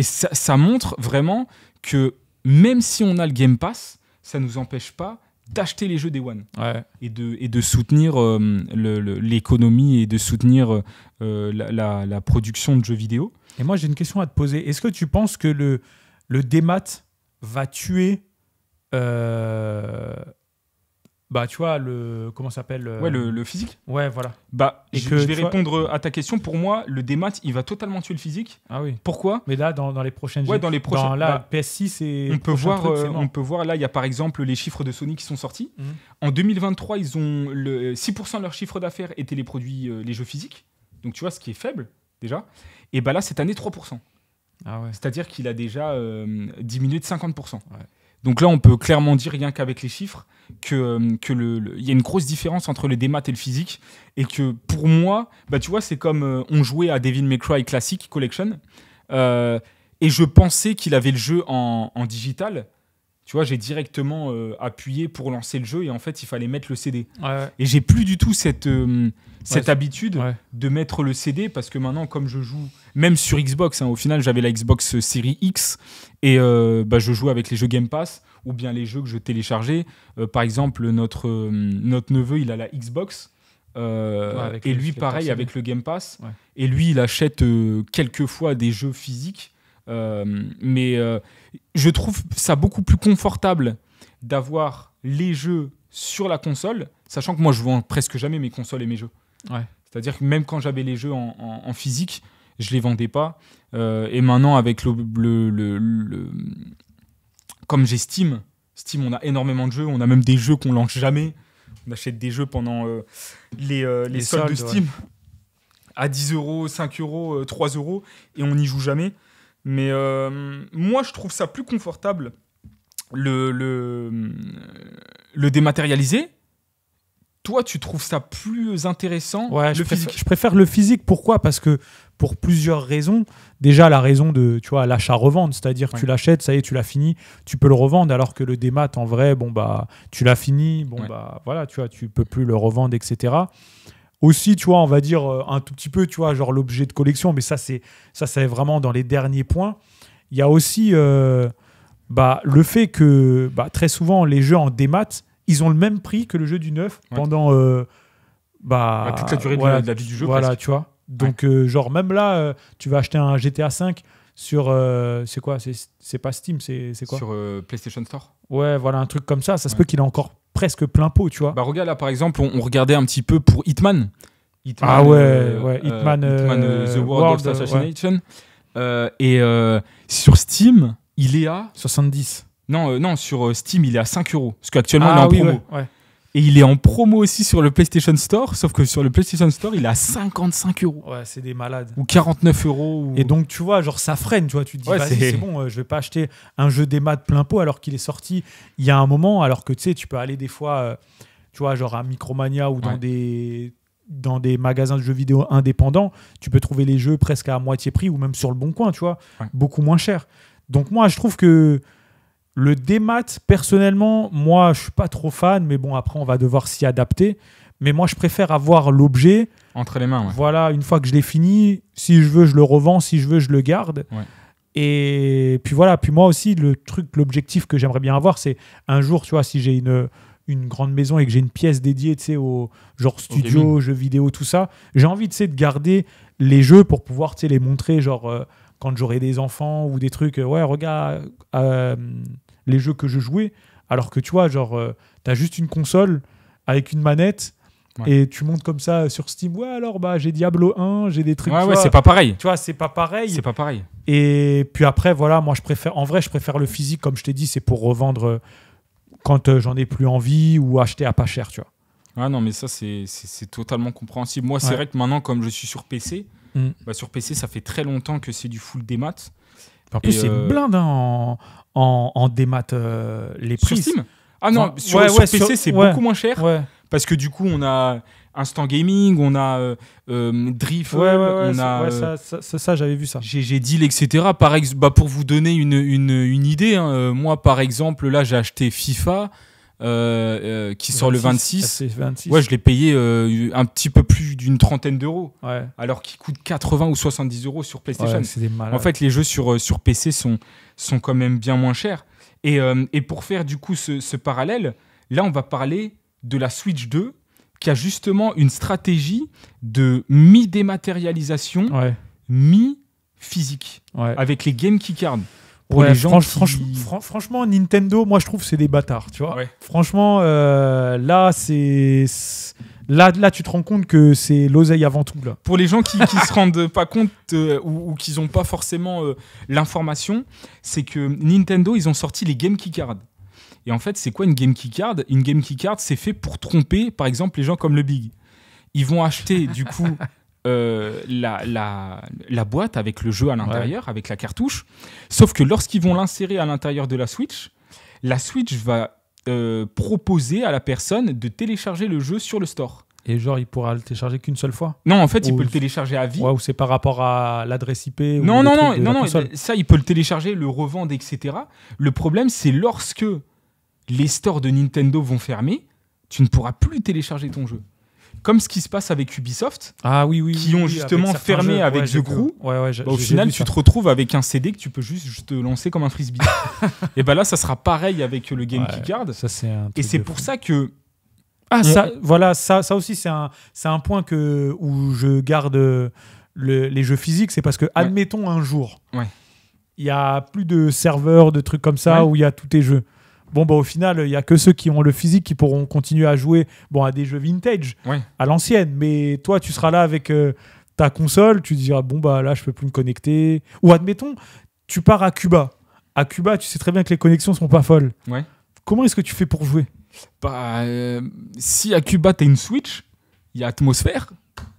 ça montre vraiment que même si on a le Game Pass, ça ne nous empêche pas d'acheter les jeux Day One et de soutenir l'économie et de soutenir la production de jeux vidéo. Et moi, j'ai une question à te poser. Est-ce que tu penses que le démat va tuer... tu vois, comment ça s'appelle le physique. Ouais, voilà. Je vais répondre à ta question. Pour moi, le démat, il va totalement tuer le physique. Ah oui. Pourquoi ? Mais là, dans les prochaines... PS6 et... On peut voir, là, il y a par exemple les chiffres de Sony qui sont sortis. En 2023, ils ont 6% de leur chiffre d'affaires étaient les produits, les jeux physiques. Donc, tu vois, ce qui est faible, déjà. Et là, cette année, 3%. Ah ouais. C'est-à-dire qu'il a déjà diminué de 50%. Ouais. Donc là, on peut clairement dire, rien qu'avec les chiffres, qu'il y a une grosse différence entre le démat et le physique. Et que pour moi, tu vois, c'est comme on jouait à Devil May Cry Classic Collection. Et je pensais qu'il avait le jeu en digital. Tu vois, j'ai directement appuyé pour lancer le jeu et en fait, il fallait mettre le CD. Ouais. Et j'ai plus du tout cette habitude de mettre le CD parce que maintenant, comme je joue, même sur Xbox, au final, j'avais la Xbox Series X et je joue avec les jeux Game Pass ou bien les jeux que je téléchargeais. Par exemple, notre neveu, il a la Xbox. Et lui, pareil, avec le Game Pass. Ouais. Et lui, il achète quelquefois des jeux physiques. Mais je trouve ça beaucoup plus confortable d'avoir les jeux sur la console, sachant que moi je vends presque jamais mes consoles et mes jeux. Ouais. C'est-à-dire que même quand j'avais les jeux en physique, je les vendais pas. Et maintenant avec comme j'ai Steam, on a énormément de jeux, on a même des jeux qu'on lance jamais. On achète des jeux pendant les soldes de Steam à 10 €, 5 €, 3 € et on n'y joue jamais. Mais moi, je trouve ça plus confortable, le dématérialisé. Toi, tu trouves ça plus intéressant, le physique? Je préfère le physique. Pourquoi ? Parce que pour plusieurs raisons. Déjà, la raison de l'achat-revente, c'est-à-dire que tu l'achètes, ça y est, tu l'as fini, tu peux le revendre, alors que le démat, en vrai, tu l'as fini, voilà, tu vois, tu peux plus le revendre, etc. Aussi, tu vois, on va dire un tout petit peu, tu vois, genre l'objet de collection, mais ça c'est vraiment dans les derniers points. Il y a aussi le fait que très souvent, les jeux en démat, ils ont le même prix que le jeu du neuf pendant toute la durée de la vie du jeu. Voilà, presque. Tu vois. Donc, genre, même là, tu vas acheter un GTA 5 sur. C'est quoi ? C'est pas Steam, c'est quoi ? Sur PlayStation Store. Ouais, voilà, un truc comme ça. Ça se peut qu'il ait encore presque plein pot, tu vois. Regarde là, par exemple, on regardait un petit peu pour Hitman. Hitman, The World of Assassination. Sur Steam, il est à 70. Non, sur Steam, il est à 5 €. Parce qu'actuellement, il est en promo. Ouais. Et il est en promo aussi sur le PlayStation Store, sauf que sur le PlayStation Store, il est à 55 €. Ouais, c'est des malades. Ou 49 €. Et donc, tu vois, genre, ça freine, tu vois. Tu te dis, vas-y, c'est bon, je vais pas acheter un jeu démat plein pot alors qu'il est sorti il y a un moment, alors que, tu sais, tu peux aller des fois, tu vois, genre à Micromania ou dans des magasins de jeux vidéo indépendants, tu peux trouver les jeux presque à moitié prix ou même sur le Bon Coin, tu vois, beaucoup moins cher. Donc, moi, je trouve que le démat, personnellement, moi, je suis pas trop fan, mais bon, après, on va devoir s'y adapter. Mais moi, je préfère avoir l'objet entre les mains. Ouais. Voilà, une fois que je l'ai fini, si je veux, je le revends, si je veux, je le garde. Ouais. Et puis voilà, puis moi aussi, l'objectif que j'aimerais bien avoir, c'est un jour, tu vois, si j'ai une grande maison et que j'ai une pièce dédiée, tu sais, au genre studio, jeux vidéo, tout ça, j'ai envie, tu sais, de garder les jeux pour pouvoir, tu sais, les montrer, genre quand j'aurai des enfants ou des trucs, regarde les jeux que je jouais, alors que tu vois, genre, t'as juste une console avec une manette et tu montes comme ça sur Steam, alors j'ai Diablo 1, j'ai des trucs. Ouais, c'est pas pareil. Tu vois, c'est pas pareil. C'est pas pareil. Et puis après, voilà, moi je préfère le physique, comme je t'ai dit, c'est pour revendre quand j'en ai plus envie ou acheter à pas cher, tu vois. Ah non, mais ça, c'est totalement compréhensible. Moi, c'est vrai que maintenant, comme je suis sur PC, sur PC, ça fait très longtemps que c'est du full démat. En plus, c'est une blinde en démat, les prix. Sur Steam ? Ah non, sur PC, c'est beaucoup moins cher. Ouais. Parce que du coup, on a Instant Gaming, on a Drift, on a... Ça, j'avais vu ça. J'ai Deal, etc. Pour vous donner une idée, moi, par exemple, là, j'ai acheté FIFA, qui sort le 26. Ouais, je l'ai payé un petit peu plus d'une trentaine d'euros, alors qu'il coûte 80 ou 70 € sur PlayStation. Ouais, c'est des malades. En fait, les jeux sur PC sont quand même bien moins chers. Et pour faire du coup ce parallèle, là, on va parler de la Switch 2, qui a justement une stratégie de mi-dématérialisation, mi-physique, avec les Game Key Cards. Pour les gens franchement, Nintendo, moi je trouve que c'est des bâtards, tu vois. Franchement, là tu te rends compte que c'est l'oseille avant tout là. Pour les gens qui se rendent pas compte ou qui n'ont pas forcément l'information, c'est que Nintendo, ils ont sorti les Game Key Cards. Et en fait, c'est quoi une Game Key Card ? Une Game Key Card, c'est fait pour tromper, par exemple, les gens comme le Big. Ils vont acheter, du coup, la boîte avec le jeu à l'intérieur, avec la cartouche. Sauf que lorsqu'ils vont l'insérer à l'intérieur de la Switch va proposer à la personne de télécharger le jeu sur le store. Et genre, il pourra le télécharger qu'une seule fois? Non, en fait, il peut le télécharger à vie. Ouais, ou c'est par rapport à l'adresse IP? Non, ça, il peut le télécharger, le revendre, etc. Le problème, c'est lorsque les stores de Nintendo vont fermer, tu ne pourras plus télécharger ton jeu. Comme ce qui se passe avec Ubisoft, qui ont justement fermé avec The Crew. Au final, tu te retrouves avec un CD que tu peux juste te lancer comme un frisbee. Et là, ça sera pareil avec le Game Keycard. Et c'est pour ça que... ça aussi, c'est un point où je garde les jeux physiques. C'est parce que, admettons un jour, il y a plus de serveurs, de trucs comme ça, où il y a tous tes jeux. Bon, au final, il n'y a que ceux qui ont le physique qui pourront continuer à jouer à des jeux vintage, à l'ancienne. Mais toi, tu seras là avec ta console, tu diras, là, je peux plus me connecter. Ou admettons, tu pars à Cuba. À Cuba, tu sais très bien que les connexions sont pas folles. Ouais. Comment est-ce que tu fais pour jouer? Si à Cuba, tu as une Switch, il y a Atmosphère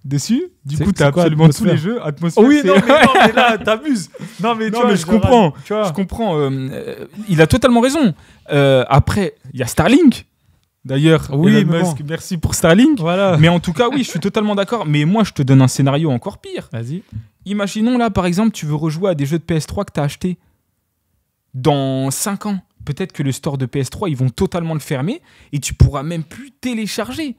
dessus. Du coup, tu as absolument tous les jeux. Atmosphère, oui, non, mais là, t'abuses. Non, mais je comprends. Je comprends. Il a totalement raison. Après, il y a Starlink. D'ailleurs, Elon Musk, merci pour Starlink. Voilà. Mais en tout cas, oui, je suis totalement d'accord. Mais moi, je te donne un scénario encore pire. Vas-y. Imaginons là, par exemple, tu veux rejouer à des jeux de PS3 que tu as achetés dans 5 ans. Peut-être que le store de PS3, ils vont totalement le fermer et tu pourras même plus télécharger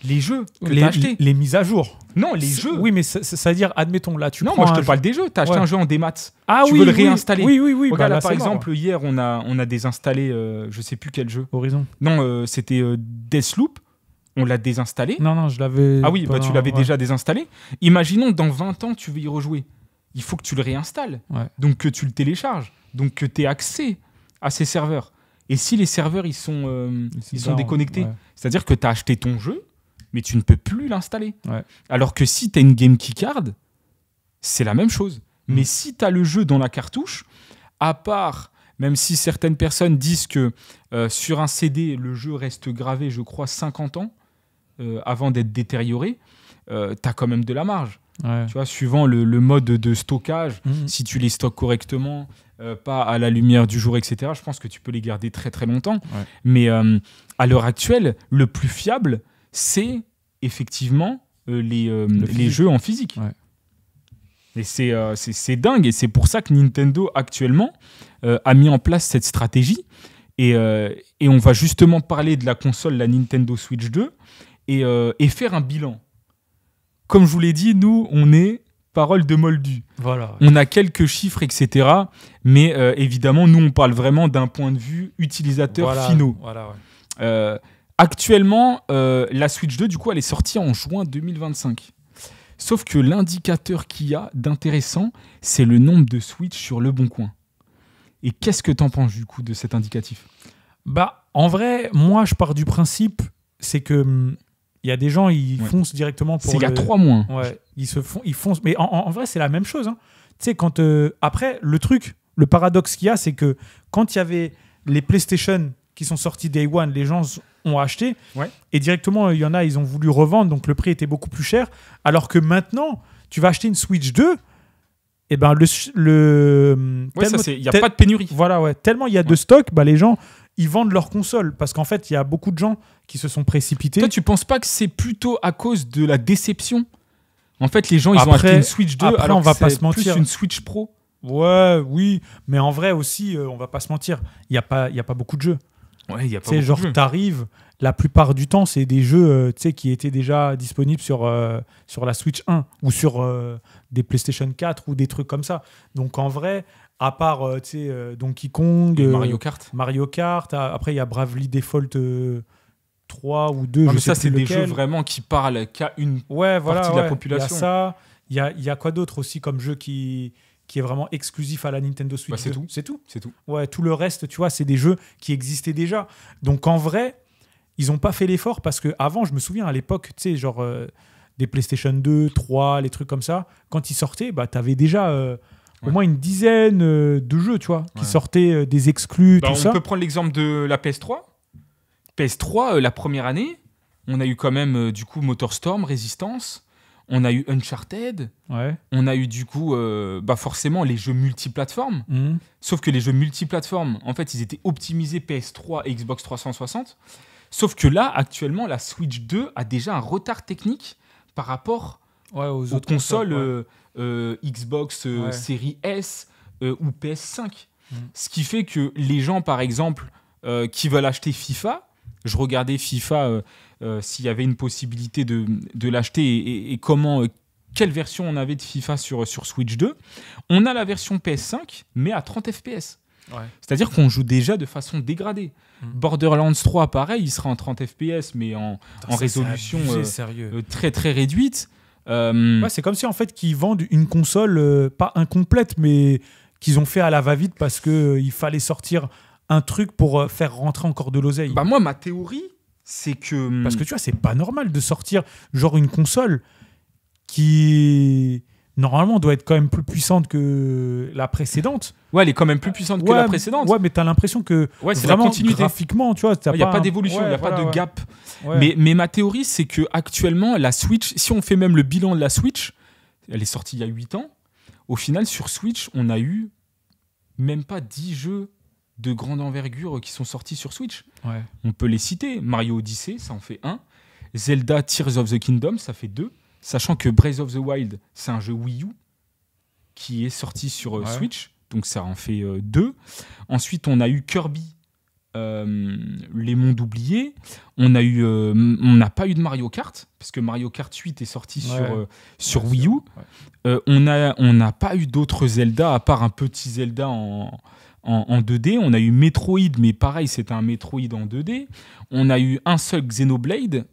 les jeux que tu as achetés. Les mises à jour. Non, les jeux. Oui, mais ça veut dire, admettons, là, tu non, prends moi, je te parle des jeux. Tu as acheté un jeu en démat. Tu veux le réinstaller. Oui. Regarde, là, par exemple, hier, on a désinstallé, je sais plus quel jeu. Horizon. Non, c'était Deathloop. On l'a désinstallé. Non, je l'avais... Ah oui, tu l'avais déjà désinstallé. Imaginons, dans 20 ans, tu veux y rejouer. Il faut que tu le réinstalles. Ouais. Donc, que tu le télécharges. Donc, que tu aies accès à ces serveurs. Et si les serveurs, ils sont déconnectés, c'est-à-dire que tu as acheté ton jeu, mais tu ne peux plus l'installer. Ouais. Alors que si tu as une Game Keycard, c'est la même chose. Mais si tu as le jeu dans la cartouche, à part, même si certaines personnes disent que sur un CD, le jeu reste gravé, je crois, 50 ans avant d'être détérioré, tu as quand même de la marge. Ouais. Tu vois, suivant le mode de stockage, si tu les stockes correctement, pas à la lumière du jour, etc., je pense que tu peux les garder très très longtemps. Ouais. Mais à l'heure actuelle, le plus fiable, c'est effectivement les jeux en physique. Ouais. Et c'est dingue. Et c'est pour ça que Nintendo, actuellement, a mis en place cette stratégie. Et on va justement parler de la console, la Nintendo Switch 2, et faire un bilan. Comme je vous l'ai dit, nous, on est parole de moldu. Voilà. On a quelques chiffres, etc. Mais évidemment, nous, on parle vraiment d'un point de vue utilisateur finaux. Voilà, ouais. Actuellement, la Switch 2, du coup, elle est sortie en juin 2025. Sauf que l'indicateur qu'il y a d'intéressant, c'est le nombre de Switch sur Le Bon Coin. Et qu'est-ce que tu en penses, du coup, de cet indicatif ? En vrai, moi, je pars du principe, c'est que... Il y a des gens, ils foncent directement pour. Il y a 3 mois. Ouais, ils foncent. Mais en vrai, c'est la même chose. Hein. Tu sais, quand. Après, le paradoxe qu'il y a, c'est que quand il y avait les PlayStation qui sont sortis Day One, les gens ont acheté. Ouais. Et directement, il y en a, ils ont voulu revendre. Donc, le prix était beaucoup plus cher. Alors que maintenant, tu vas acheter une Switch 2. Et ben, il n'y a pas de pénurie. Voilà, ouais. Tellement il y a de stock, les gens. Ils vendent leur console parce qu'en fait, il y a beaucoup de gens qui se sont précipités. Toi, tu penses pas que c'est plutôt à cause de la déception ? En fait, les gens, ils ont acheté une Switch 2 alors on va que pas c'est se mentir. plus une Switch Pro. Oui, mais en vrai aussi, on va pas se mentir. Il y a pas beaucoup de jeux. Ouais, il y a pas beaucoup genre, de jeux. T'arrives, la plupart du temps, c'est des jeux qui étaient déjà disponibles sur la Switch 1 ou sur des PlayStation 4 ou des trucs comme ça. Donc en vrai, à part Donkey Kong, Mario Kart. Après il y a Bravely Default 3 ou 2. Mais ça, c'est des jeux vraiment qui parlent qu'à une partie de la population. Il y a ça. Il y a quoi d'autre aussi comme jeu qui est vraiment exclusif à la Nintendo Switch 2. C'est tout. Ouais, tout le reste, tu vois, c'est des jeux qui existaient déjà. Donc en vrai, ils n'ont pas fait l'effort parce qu'avant, je me souviens à l'époque, tu sais, genre des PlayStation 2, 3, les trucs comme ça, quand ils sortaient, tu avais déjà au moins une dizaine de jeux, tu vois, qui sortaient des exclus, tout ça. On peut prendre l'exemple de la PS3. PS3, la première année, on a eu quand même du coup MotorStorm, Resistance. On a eu Uncharted. On a eu du coup, forcément, les jeux multiplateformes. Sauf que les jeux multiplateformes, en fait, ils étaient optimisés PS3 et Xbox 360. Sauf que là, actuellement, la Switch 2 a déjà un retard technique par rapport aux autres consoles Xbox série S ou PS5. Ce qui fait que les gens, par exemple, qui veulent acheter FIFA, je regardais FIFA s'il y avait une possibilité de l'acheter et comment, quelle version on avait de FIFA sur Switch 2. On a la version PS5, mais à 30 FPS. C'est-à-dire qu'on joue déjà de façon dégradée. Borderlands 3, pareil, il sera en 30 FPS, mais en résolution très très réduite. C'est comme si en fait qu'ils vendent une console pas incomplète, mais qu'ils ont fait à la va-vite parce qu'il fallait sortir un truc pour faire rentrer encore de l'oseille. Moi, ma théorie, c'est que... Parce que tu vois, c'est pas normal de sortir genre une console qui, normalement, doit être quand même plus puissante que la précédente. Ouais, elle est quand même plus puissante que la précédente. Ouais, mais t'as l'impression que c'est vraiment, la continuité. Graphiquement, tu vois, il n'y a pas d'évolution, il n'y a pas de gap. Mais ma théorie, c'est qu'actuellement, la Switch, si on fait même le bilan de la Switch, elle est sortie il y a 8 ans. Au final, sur Switch, on a eu même pas 10 jeux de grande envergure qui sont sortis sur Switch. On peut les citer. Mario Odyssey, ça en fait 1. Zelda Tears of the Kingdom, ça fait 2. Sachant que Breath of the Wild, c'est un jeu Wii U qui est sorti sur Switch. Donc ça en fait 2. Ensuite, on a eu Kirby, les mondes oubliés. On n'a pas eu de Mario Kart, parce que Mario Kart 8 est sorti sur Wii U. On n'a pas eu d'autres Zelda, à part un petit Zelda en 2D. On a eu Metroid, mais pareil, c'était un Metroid en 2D. On a eu un seul Xenoblade.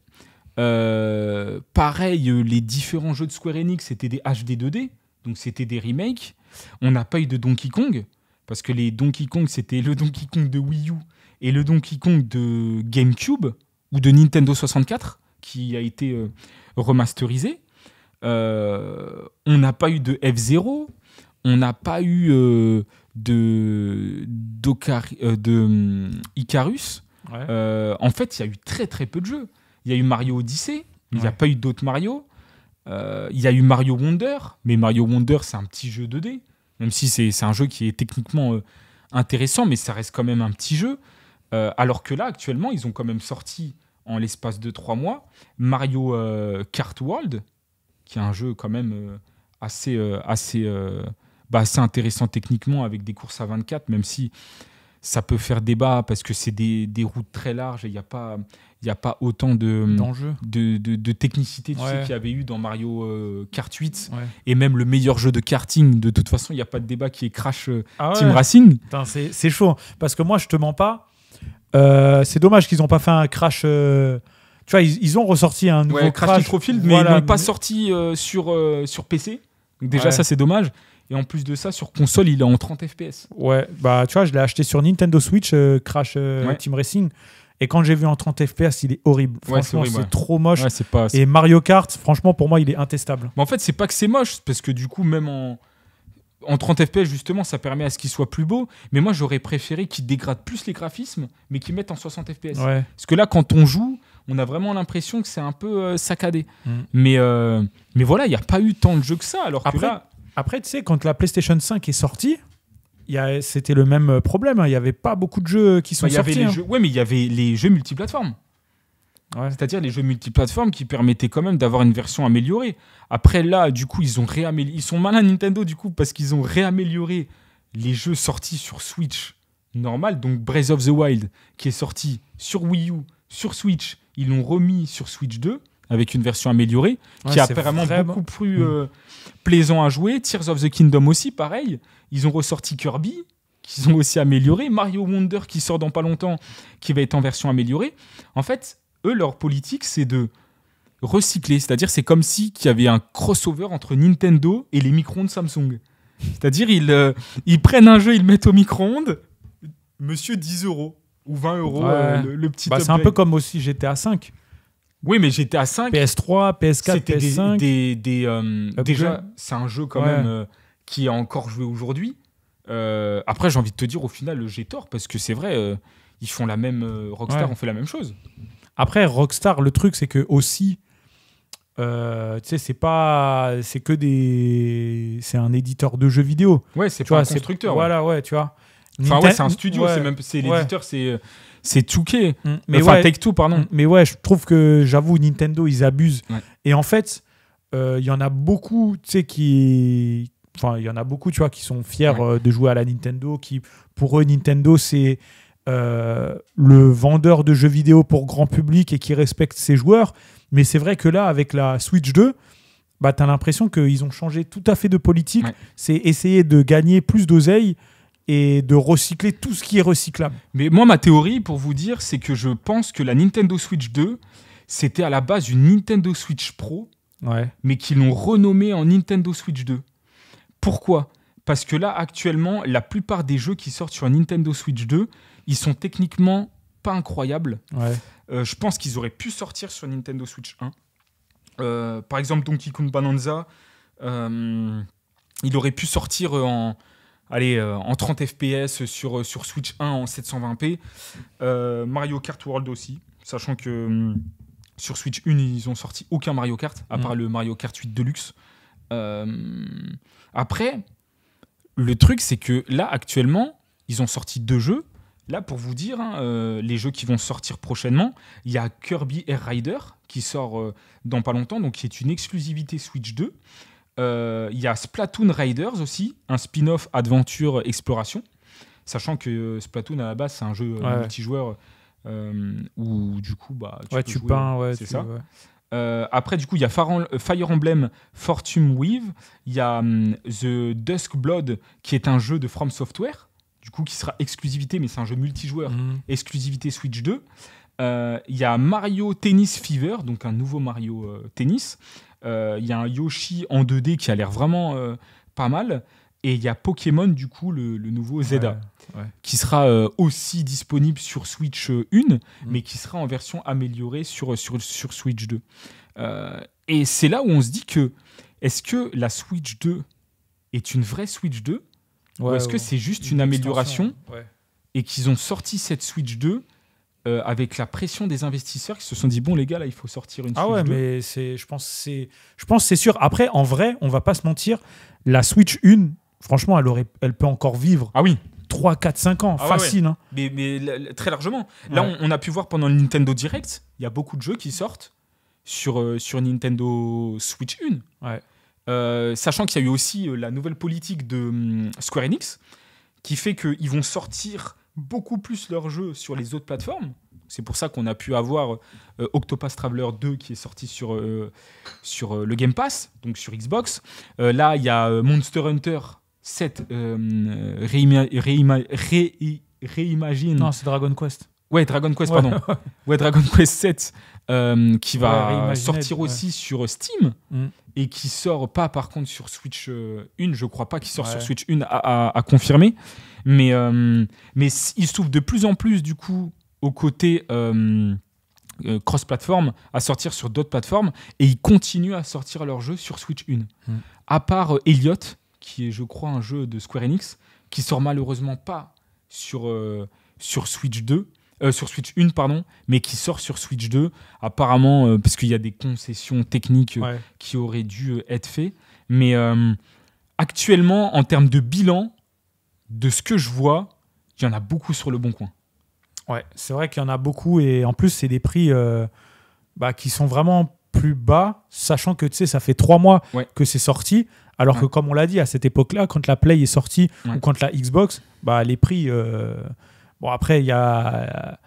Pareil, les différents jeux de Square Enix, c'était des HD 2D, donc c'était des remakes. On n'a pas eu de Donkey Kong, parce que les Donkey Kong, c'était le Donkey Kong de Wii U et le Donkey Kong de GameCube ou de Nintendo 64, qui a été remasterisé. On n'a pas eu de F-Zero, on n'a pas eu de Icarus. En fait, il y a eu très très peu de jeux. Il y a eu Mario Odyssey, il n'y a pas eu d'autres Mario. Il y a eu Mario Wonder, mais Mario Wonder, c'est un petit jeu 2D. Même si c'est un jeu qui est techniquement intéressant, mais ça reste quand même un petit jeu. Alors que là, actuellement, ils ont quand même sorti, en l'espace de 3 mois, Mario Kart World, qui est un jeu quand même assez intéressant techniquement, avec des courses à 24, même si ça peut faire débat parce que c'est des routes très larges et il n'y a pas autant de technicité qu'il y avait eu dans Mario Kart 8 et même le meilleur jeu de karting. De toute façon, il n'y a pas de débat qui est Crash Team Racing. Putain, c'est chaud parce que moi, je te mens pas. C'est dommage qu'ils n'ont pas fait un Crash. Tu vois, ils ont ressorti un nouveau Crash Nitro Field, mais ils l'ont pas sorti sur PC. Donc déjà, ça, c'est dommage. Et en plus de ça, sur console, il est en 30 FPS. Ouais, bah tu vois, je l'ai acheté sur Nintendo Switch, Crash Team Racing. Et quand j'ai vu en 30 FPS, il est horrible. Franchement, c'est trop moche. Et Mario Kart, franchement, pour moi, il est intestable. Mais en fait, c'est pas que c'est moche, parce que du coup, même en 30 FPS, justement, ça permet à ce qu'il soit plus beau. Mais moi, j'aurais préféré qu'ils dégradent plus les graphismes, mais qu'ils mettent en 60 FPS. Parce que là, quand on joue, on a vraiment l'impression que c'est un peu saccadé. Mais voilà, il n'y a pas eu tant de jeux que ça. Alors que là... Après, tu sais, quand la PlayStation 5 est sortie, c'était le même problème. Il n'y avait pas beaucoup de jeux qui sont sortis. Mais il y avait les jeux multiplateformes. C'est-à-dire les jeux multiplateformes qui permettaient quand même d'avoir une version améliorée. Après, là, du coup, ils sont malins Nintendo, du coup, parce qu'ils ont réamélioré les jeux sortis sur Switch normal. Donc Breath of the Wild, qui est sorti sur Wii U, sur Switch, ils l'ont remis sur Switch 2. Avec une version améliorée, qui est apparemment beaucoup plus plaisant à jouer. Tears of the Kingdom aussi, pareil. Ils ont ressorti Kirby, qu'ils ont aussi amélioré. Mario Wonder, qui sort dans pas longtemps, qui va être en version améliorée. En fait, eux, leur politique, c'est de recycler. C'est-à-dire, c'est comme si il y avait un crossover entre Nintendo et les micro-ondes Samsung. C'est-à-dire, ils prennent un jeu, ils le mettent au micro-ondes. Monsieur, 10 € ou 20 €, le petit c'est un peu comme aussi GTA 5. Oui, mais GTA 5... PS3, PS4, PS5... déjà, c'est un jeu quand même qui est encore joué aujourd'hui. Après, j'ai envie de te dire, au final, j'ai tort, parce que c'est vrai, ils font la même... Rockstar ont fait la même chose. Après, Rockstar, le truc, c'est que aussi, c'est un éditeur de jeux vidéo. Ouais, c'est pas un constructeur. Voilà, ouais, tu vois. Enfin, c'est un studio, c'est l'éditeur, c'est 2K. Take-Two, pardon. Mais ouais, je trouve que, j'avoue, Nintendo, ils abusent. Ouais. Et en fait, il y en a beaucoup, tu sais, qui sont fiers de jouer à la Nintendo, qui, pour eux, Nintendo, c'est le vendeur de jeux vidéo pour grand public et qui respecte ses joueurs. Mais c'est vrai que là, avec la Switch 2, bah, tu as l'impression qu'ils ont changé tout à fait de politique. Ouais. C'est essayer de gagner plus d'oseille et de recycler tout ce qui est recyclable. Mais moi, ma théorie, pour vous dire, c'est que je pense que la Nintendo Switch 2, c'était à la base une Nintendo Switch Pro, mais qu'ils l'ont renommée en Nintendo Switch 2. Pourquoi ? Parce que là, actuellement, la plupart des jeux qui sortent sur Nintendo Switch 2, ils sont techniquement pas incroyables. Ouais. Je pense qu'ils auraient pu sortir sur Nintendo Switch 1. Par exemple, Donkey Kong Bonanza, il aurait pu sortir en 30 FPS sur Switch 1 en 720p. Mario Kart World aussi, sachant que sur Switch 1, ils ont sorti aucun Mario Kart, à part le Mario Kart 8 Deluxe. Après, le truc, c'est que là, actuellement, ils ont sorti 2 jeux. Là, pour vous dire, les jeux qui vont sortir prochainement, il y a Kirby Air Rider qui sort dans pas longtemps, donc qui est une exclusivité Switch 2. Il y a Splatoon Riders aussi, un spin-off aventure exploration, sachant que Splatoon à la base c'est un jeu multijoueur où du coup tu peux peins, jouer, c'est ça. Après du coup il y a Fire Emblem Fortune Weave, il y a The Dusk Blood qui est un jeu de From Software, du coup qui sera exclusivité, mais c'est un jeu multijoueur, exclusivité Switch 2. Il y a Mario Tennis Fever, donc un nouveau Mario Tennis. Il y a un Yoshi en 2D qui a l'air vraiment pas mal. Et il y a Pokémon, du coup, le nouveau Zelda, qui sera aussi disponible sur Switch 1, mais qui sera en version améliorée sur Switch 2. Et c'est là où on se dit que, est-ce que la Switch 2 est une vraie Switch 2 ou est-ce que c'est juste une amélioration et qu'ils ont sorti cette Switch 2 avec la pression des investisseurs qui se sont dit bon les gars là il faut sortir une Switch 2. Mais je pense que c'est sûr. Après en vrai on va pas se mentir, la Switch 1 franchement elle peut encore vivre 3, 4, 5 ans facile. Hein. Mais très largement. Là on a pu voir pendant le Nintendo Direct, il y a beaucoup de jeux qui sortent sur Nintendo Switch 1. Sachant qu'il y a eu aussi la nouvelle politique de Square Enix qui fait qu'ils vont sortir beaucoup plus leurs jeux sur les autres plateformes. C'est pour ça qu'on a pu avoir Octopath Traveler 2 qui est sorti sur le Game Pass, donc sur Xbox. Là, il y a Monster Hunter 7 Reimagine. Non, c'est Dragon Quest. Ouais, Dragon Quest, pardon. Dragon Quest 7 qui va sortir aussi sur Steam et qui sort pas par contre sur Switch 1. Je crois pas qu'il sort sur Switch 1 à confirmer. Mais il se trouve de plus en plus du coup au côté cross-platform à sortir sur d'autres plateformes et ils continuent à sortir leurs jeux sur Switch 1. À part Elliot, qui est je crois un jeu de Square Enix, qui sort malheureusement pas sur Switch 2. Sur Switch 1, pardon, mais qui sort sur Switch 2, apparemment, parce qu'il y a des concessions techniques qui auraient dû être faites. Mais actuellement, en termes de bilan, de ce que je vois, il y en a beaucoup sur le Bon Coin. Ouais, c'est vrai qu'il y en a beaucoup, et en plus, c'est des prix qui sont vraiment plus bas, sachant que ça fait 3 mois que c'est sorti, alors que, comme on l'a dit, à cette époque-là, quand la Play est sortie ou quand la Xbox, les prix... Bon, après, il y a...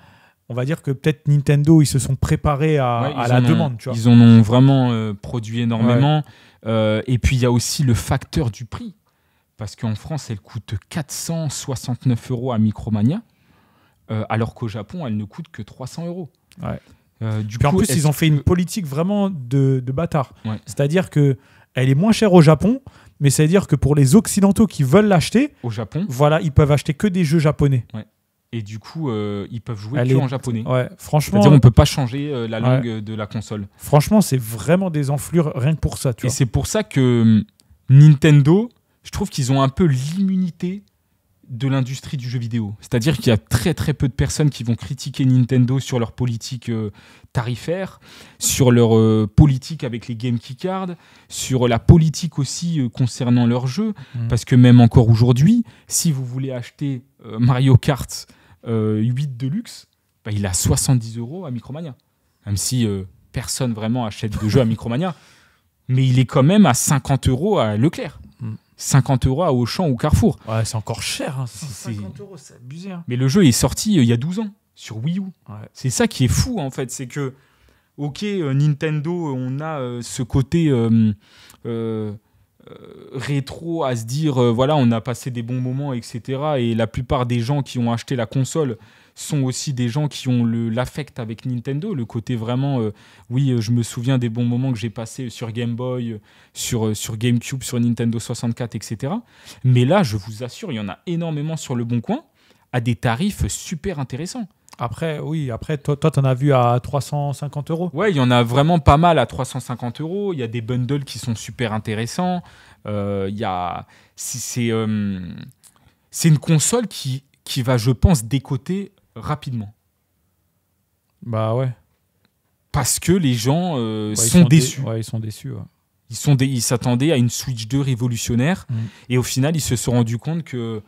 On va dire que peut-être Nintendo, ils se sont préparés à la demande. Tu vois. Ils en ont vraiment produit énormément. Et puis, il y a aussi le facteur du prix. Parce qu'en France, elle coûte 469 € à Micromania, alors qu'au Japon, elle ne coûte que 300 €. Du coup, en plus, ils ont fait une politique vraiment de bâtard. C'est-à-dire qu'elle est moins chère au Japon, mais c'est-à-dire que pour les Occidentaux qui veulent l'acheter, au Japon, voilà, ils peuvent acheter que des jeux japonais. Et du coup, ils peuvent jouer en japonais. Franchement, c'est-à-dire on ne peut pas changer la langue de la console. Franchement, c'est vraiment des enflures rien que pour ça. Tu vois. C'est pour ça que Nintendo, je trouve qu'ils ont un peu l'immunité de l'industrie du jeu vidéo. C'est-à-dire qu'il y a très très peu de personnes qui vont critiquer Nintendo sur leur politique tarifaire, sur leur politique avec les Game Keycards, sur la politique aussi concernant leurs jeux, parce que même encore aujourd'hui, si vous voulez acheter Mario Kart 8 Deluxe, bah, il a 70 € à Micromania. Même si personne vraiment achète de jeux à Micromania, mais il est quand même à 50 € à Leclerc. 50 € à Auchan ou Carrefour. Ouais, c'est encore cher. Hein. 50 €, c'est abusé. Hein. Mais le jeu est sorti il y a 12 ans sur Wii U. Ouais. C'est ça qui est fou, en fait. C'est que, ok, Nintendo, on a ce côté rétro à se dire, voilà, on a passé des bons moments, etc. Et la plupart des gens qui ont acheté la console sont aussi des gens qui ont l'affect avec Nintendo, le côté vraiment, oui, je me souviens des bons moments que j'ai passés sur Game Boy, sur GameCube, sur Nintendo 64, etc. Mais là, je vous assure, il y en a énormément sur le Bon Coin, à des tarifs super intéressants. Après, toi, t'en as vu à 350 €. Ouais, il y en a vraiment pas mal à 350 €. Il y a des bundles qui sont super intéressants. C'est une console qui va, je pense, décoter rapidement. Bah ouais. Parce que les gens sont déçus. Ouais, ils sont déçus. Ouais. Ils s'attendaient à une Switch 2 révolutionnaire. Et au final, ils se sont rendus compte que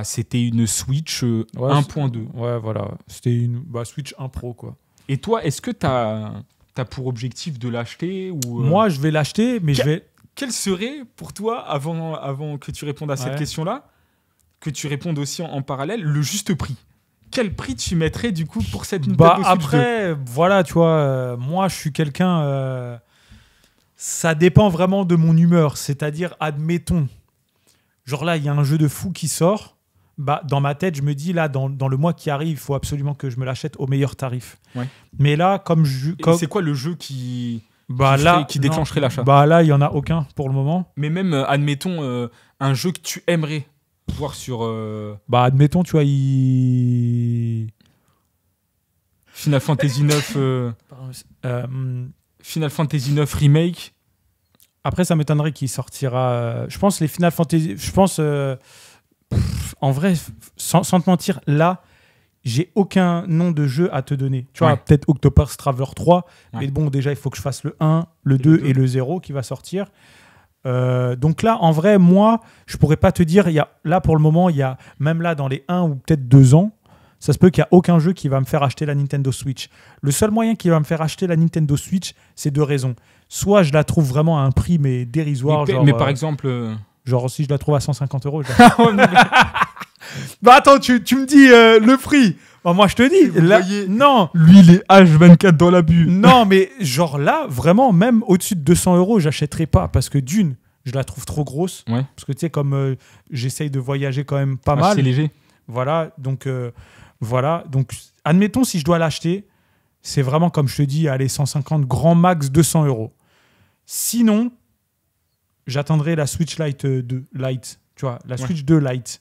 c'était une Switch 1.2. Ouais, voilà. C'était une Switch 1 Pro, quoi. Et toi, est-ce que tu as pour objectif de l'acheter ou Moi, je vais l'acheter, mais Quel serait pour toi, avant que tu répondes à cette question-là, que tu répondes aussi en parallèle, le juste prix? Quel prix tu mettrais du coup pour cette Nintendo Switch 2? Après, voilà, tu vois, moi je suis quelqu'un. Ça dépend vraiment de mon humeur. C'est-à-dire, admettons, genre là, il y a un jeu de fou qui sort. Bah, dans ma tête, je me dis, là, dans le mois qui arrive, il faut absolument que je me l'achète au meilleur tarif. Ouais. Mais là, c'est quoi le jeu qui déclencherait l'achat? Bah là, il n'y en a aucun pour le moment. Mais même, admettons, un jeu que tu aimerais voir sur... Bah, admettons, tu vois, Final Fantasy 9... Final Fantasy 9 Remake. Après, ça m'étonnerait qu'il sortira... je pense les Final Fantasy... Je pense... en vrai, sans te mentir, là, j'ai aucun nom de jeu à te donner. Tu vois, peut-être Octopath Traveler 3, mais bon, déjà, il faut que je fasse le 1, le 2 et le 0 qui va sortir. Donc là, en vrai, moi, je pourrais pas te dire, là, pour le moment, il y a, même là, dans les 1 ou peut-être 2 ans, ça se peut qu'il n'y a aucun jeu qui va me faire acheter la Nintendo Switch. Le seul moyen qui va me faire acheter la Nintendo Switch, c'est 2 raisons. Soit je la trouve vraiment à un prix, mais dérisoire. Mais par exemple... Genre, si je la trouve à 150 €, Bah attends, tu me dis le prix. Bah, moi, je te dis. Là, non. Lui, il est H24 dans l'abus. Non, mais genre là, vraiment, même au-dessus de 200 €, j'achèterai pas. Parce que d'une, je la trouve trop grosse. Ouais. Parce que tu sais, comme j'essaye de voyager quand même pas mal. C'est léger. Voilà. Donc, admettons, si je dois l'acheter, c'est vraiment, comme je te dis, allez, 150, grand max 200 €. Sinon, j'attendrai la Switch Lite 2 Lite. Tu vois, la Switch 2 Lite.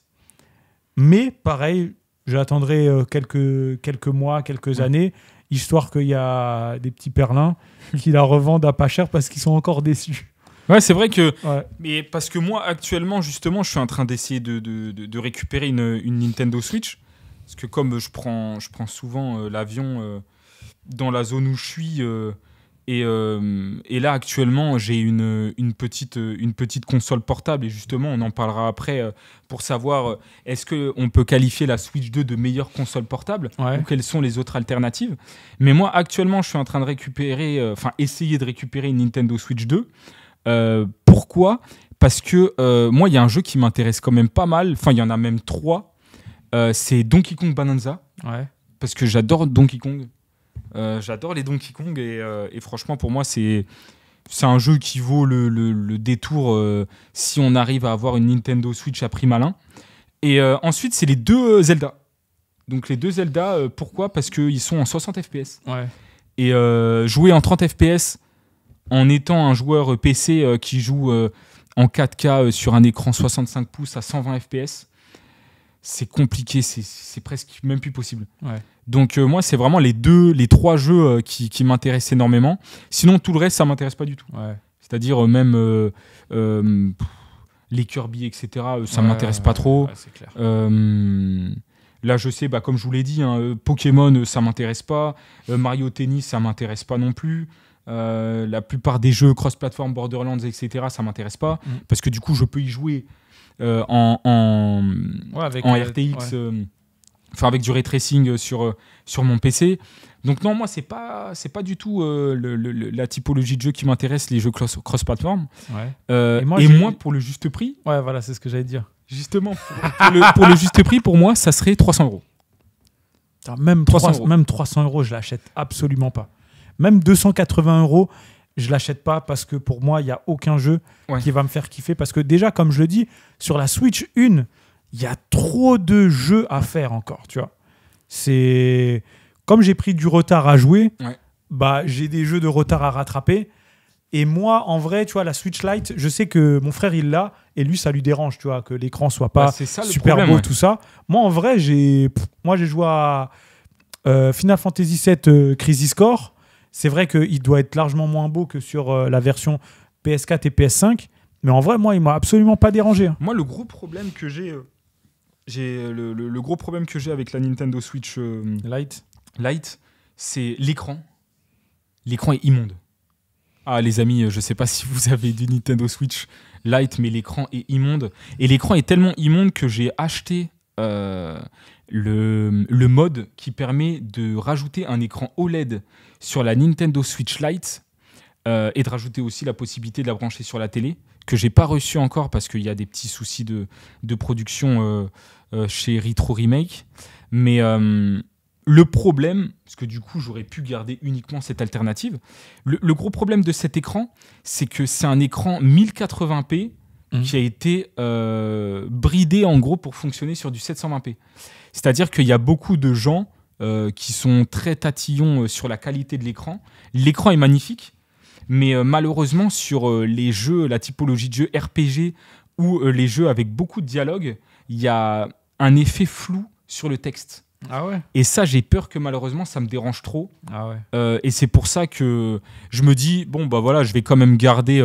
Mais pareil, j'attendrai quelques mois, quelques années, histoire qu'il y a des petits perlins qui la revendent à pas cher parce qu'ils sont encore déçus. Ouais, c'est vrai que... Ouais. Mais parce que moi, actuellement, justement, je suis en train d'essayer de récupérer une Nintendo Switch. Parce que comme je prends souvent l'avion dans la zone où je suis... Et là, actuellement, j'ai une petite console portable. Et justement, on en parlera après pour savoir est-ce qu'on peut qualifier la Switch 2 de meilleure console portable ou quelles sont les autres alternatives. Mais moi, actuellement, je suis en train de essayer de récupérer une Nintendo Switch 2. Pourquoi ? Parce que moi, il y a un jeu qui m'intéresse quand même pas mal. Enfin, il y en a même 3. C'est Donkey Kong Bonanza. Ouais. Parce que j'adore Donkey Kong. J'adore les Donkey Kong et franchement pour moi c'est un jeu qui vaut le détour si on arrive à avoir une Nintendo Switch à prix malin. Et ensuite c'est les 2 Zelda. Donc les 2 Zelda, pourquoi ? Parce qu'ils sont en 60 fps. Ouais. Et jouer en 30 fps en étant un joueur PC qui joue en 4K sur un écran 65 pouces à 120 fps, c'est compliqué, c'est presque même plus possible. Ouais. Donc moi, c'est vraiment les 3 jeux qui m'intéressent énormément. Sinon, tout le reste, ça m'intéresse pas du tout. Ouais. C'est-à-dire même les Kirby, etc., ça m'intéresse pas trop. Ouais, c'est clair. Là, je sais, comme je vous l'ai dit, Pokémon, ça m'intéresse pas. Mario Tennis, ça m'intéresse pas non plus. La plupart des jeux cross-platform, Borderlands, etc., ça m'intéresse pas. Parce que du coup, je peux y jouer en RTX, avec du ray tracing sur mon PC. Donc non, moi, c'est pas du tout la typologie de jeu qui m'intéresse, les jeux cross-platform. Ouais. Moi, pour le juste prix... Ouais, voilà, c'est ce que j'allais dire. Justement, pour le juste prix, pour moi, ça serait 300 €. Même 300 €, je l'achète absolument pas. Même 280 €, je l'achète pas parce que pour moi, il n'y a aucun jeu qui va me faire kiffer. Parce que déjà, comme je le dis, sur la Switch 1, il y a trop de jeux à faire encore, tu vois. C'est... Comme j'ai pris du retard à jouer, j'ai des jeux de retard à rattraper. Et moi, en vrai, tu vois, la Switch Lite, je sais que mon frère, il l'a, et lui, ça lui dérange, tu vois, que l'écran soit pas super beau, tout ça. Moi, en vrai, j'ai joué à Final Fantasy VII Crisis Core. C'est vrai qu'il doit être largement moins beau que sur la version PS4 et PS5. Mais en vrai, moi, il m'a absolument pas dérangé. Moi, le gros problème que j'ai... le gros problème que j'ai avec la Nintendo Switch Lite, c'est l'écran. L'écran est immonde. Ah, les amis, je sais pas si vous avez du Nintendo Switch Lite, mais l'écran est immonde. Et l'écran est tellement immonde que j'ai acheté le mode qui permet de rajouter un écran OLED sur la Nintendo Switch Lite et de rajouter aussi la possibilité de la brancher sur la télé, que j'ai pas reçu encore parce qu'il y a des petits soucis de production chez Retro Remake. Mais le problème, parce que du coup j'aurais pu garder uniquement cette alternative, le gros problème de cet écran, c'est que c'est un écran 1080p qui a été bridé en gros pour fonctionner sur du 720p. C'est-à-dire qu'il y a beaucoup de gens qui sont très tatillons sur la qualité de l'écran. L'écran est magnifique, mais malheureusement sur les jeux, la typologie de jeux RPG ou les jeux avec beaucoup de dialogue, il y a un effet flou sur le texte. Ah ouais. Et ça, j'ai peur que malheureusement, ça me dérange trop. Ah ouais. Et c'est pour ça que je me dis, je vais quand même garder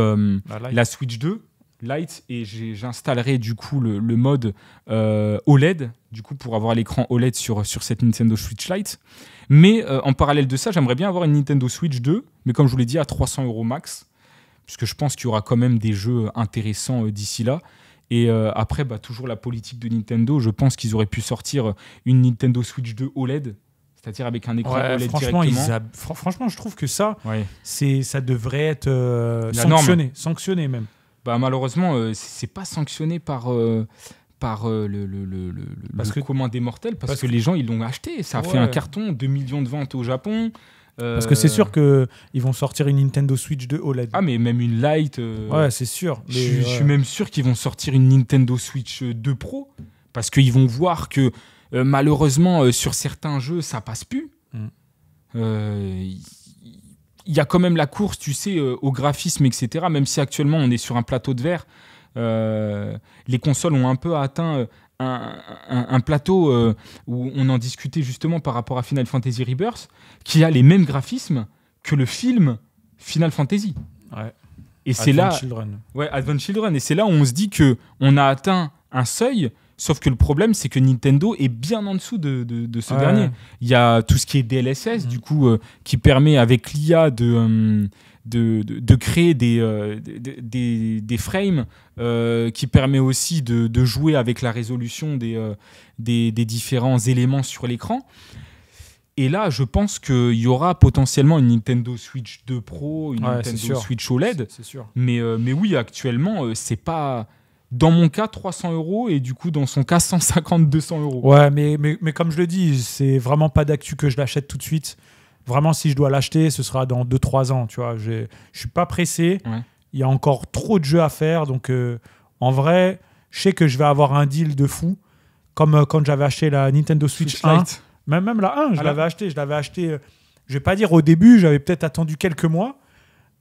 la Switch 2 Lite et j'installerai du coup le mode OLED du coup pour avoir l'écran OLED sur cette Nintendo Switch Lite. Mais en parallèle de ça, j'aimerais bien avoir une Nintendo Switch 2, mais comme je vous l'ai dit, à 300 € max, puisque je pense qu'il y aura quand même des jeux intéressants d'ici là. Et après, toujours la politique de Nintendo, je pense qu'ils auraient pu sortir une Nintendo Switch 2 OLED, c'est-à-dire avec un écran OLED directement. Franchement, je trouve que ça devrait être sanctionné même. Malheureusement, c'est pas sanctionné par le commun des mortels, parce que les gens, ils l'ont acheté. Ça a fait un carton, 2 millions de ventes au Japon. Parce que c'est sûr qu'ils vont sortir une Nintendo Switch 2 OLED. Ah, mais même une Lite. Ouais, c'est sûr. Je suis même sûr qu'ils vont sortir une Nintendo Switch 2 Pro, parce qu'ils vont voir que malheureusement, sur certains jeux, ça passe plus. Il y a quand même la course, tu sais, au graphisme, etc. Même si actuellement, on est sur un plateau de verre, les consoles ont un peu atteint un plateau où on en discutait justement par rapport à Final Fantasy Rebirth, qui a les mêmes graphismes que le film Final Fantasy. Ouais. Et c'est là, Advent Children. Et c'est là où on se dit qu'on a atteint un seuil, sauf que le problème, c'est que Nintendo est bien en dessous de ce dernier. Il y a tout ce qui est DLSS, du coup, qui permet avec l'IA de créer des frames, qui permet aussi de jouer avec la résolution des différents éléments sur l'écran. Et là, je pense qu'il y aura potentiellement une Nintendo Switch 2 Pro, une Nintendo Switch OLED. C'est sûr. Mais oui, actuellement, c'est pas... Dans mon cas, 300 € et du coup, dans son cas, 150-200 €. Ouais, mais comme je le dis, c'est vraiment pas d'actu que je l'achète tout de suite. Vraiment, si je dois l'acheter, ce sera dans 2-3 ans. Tu vois, je suis pas pressé. Ouais. Il y a encore trop de jeux à faire. Donc, en vrai, je sais que je vais avoir un deal de fou. Comme quand j'avais acheté la Nintendo Switch 1. Lite. Même la 1, je l'avais acheté. Je vais pas dire au début, j'avais peut-être attendu quelques mois.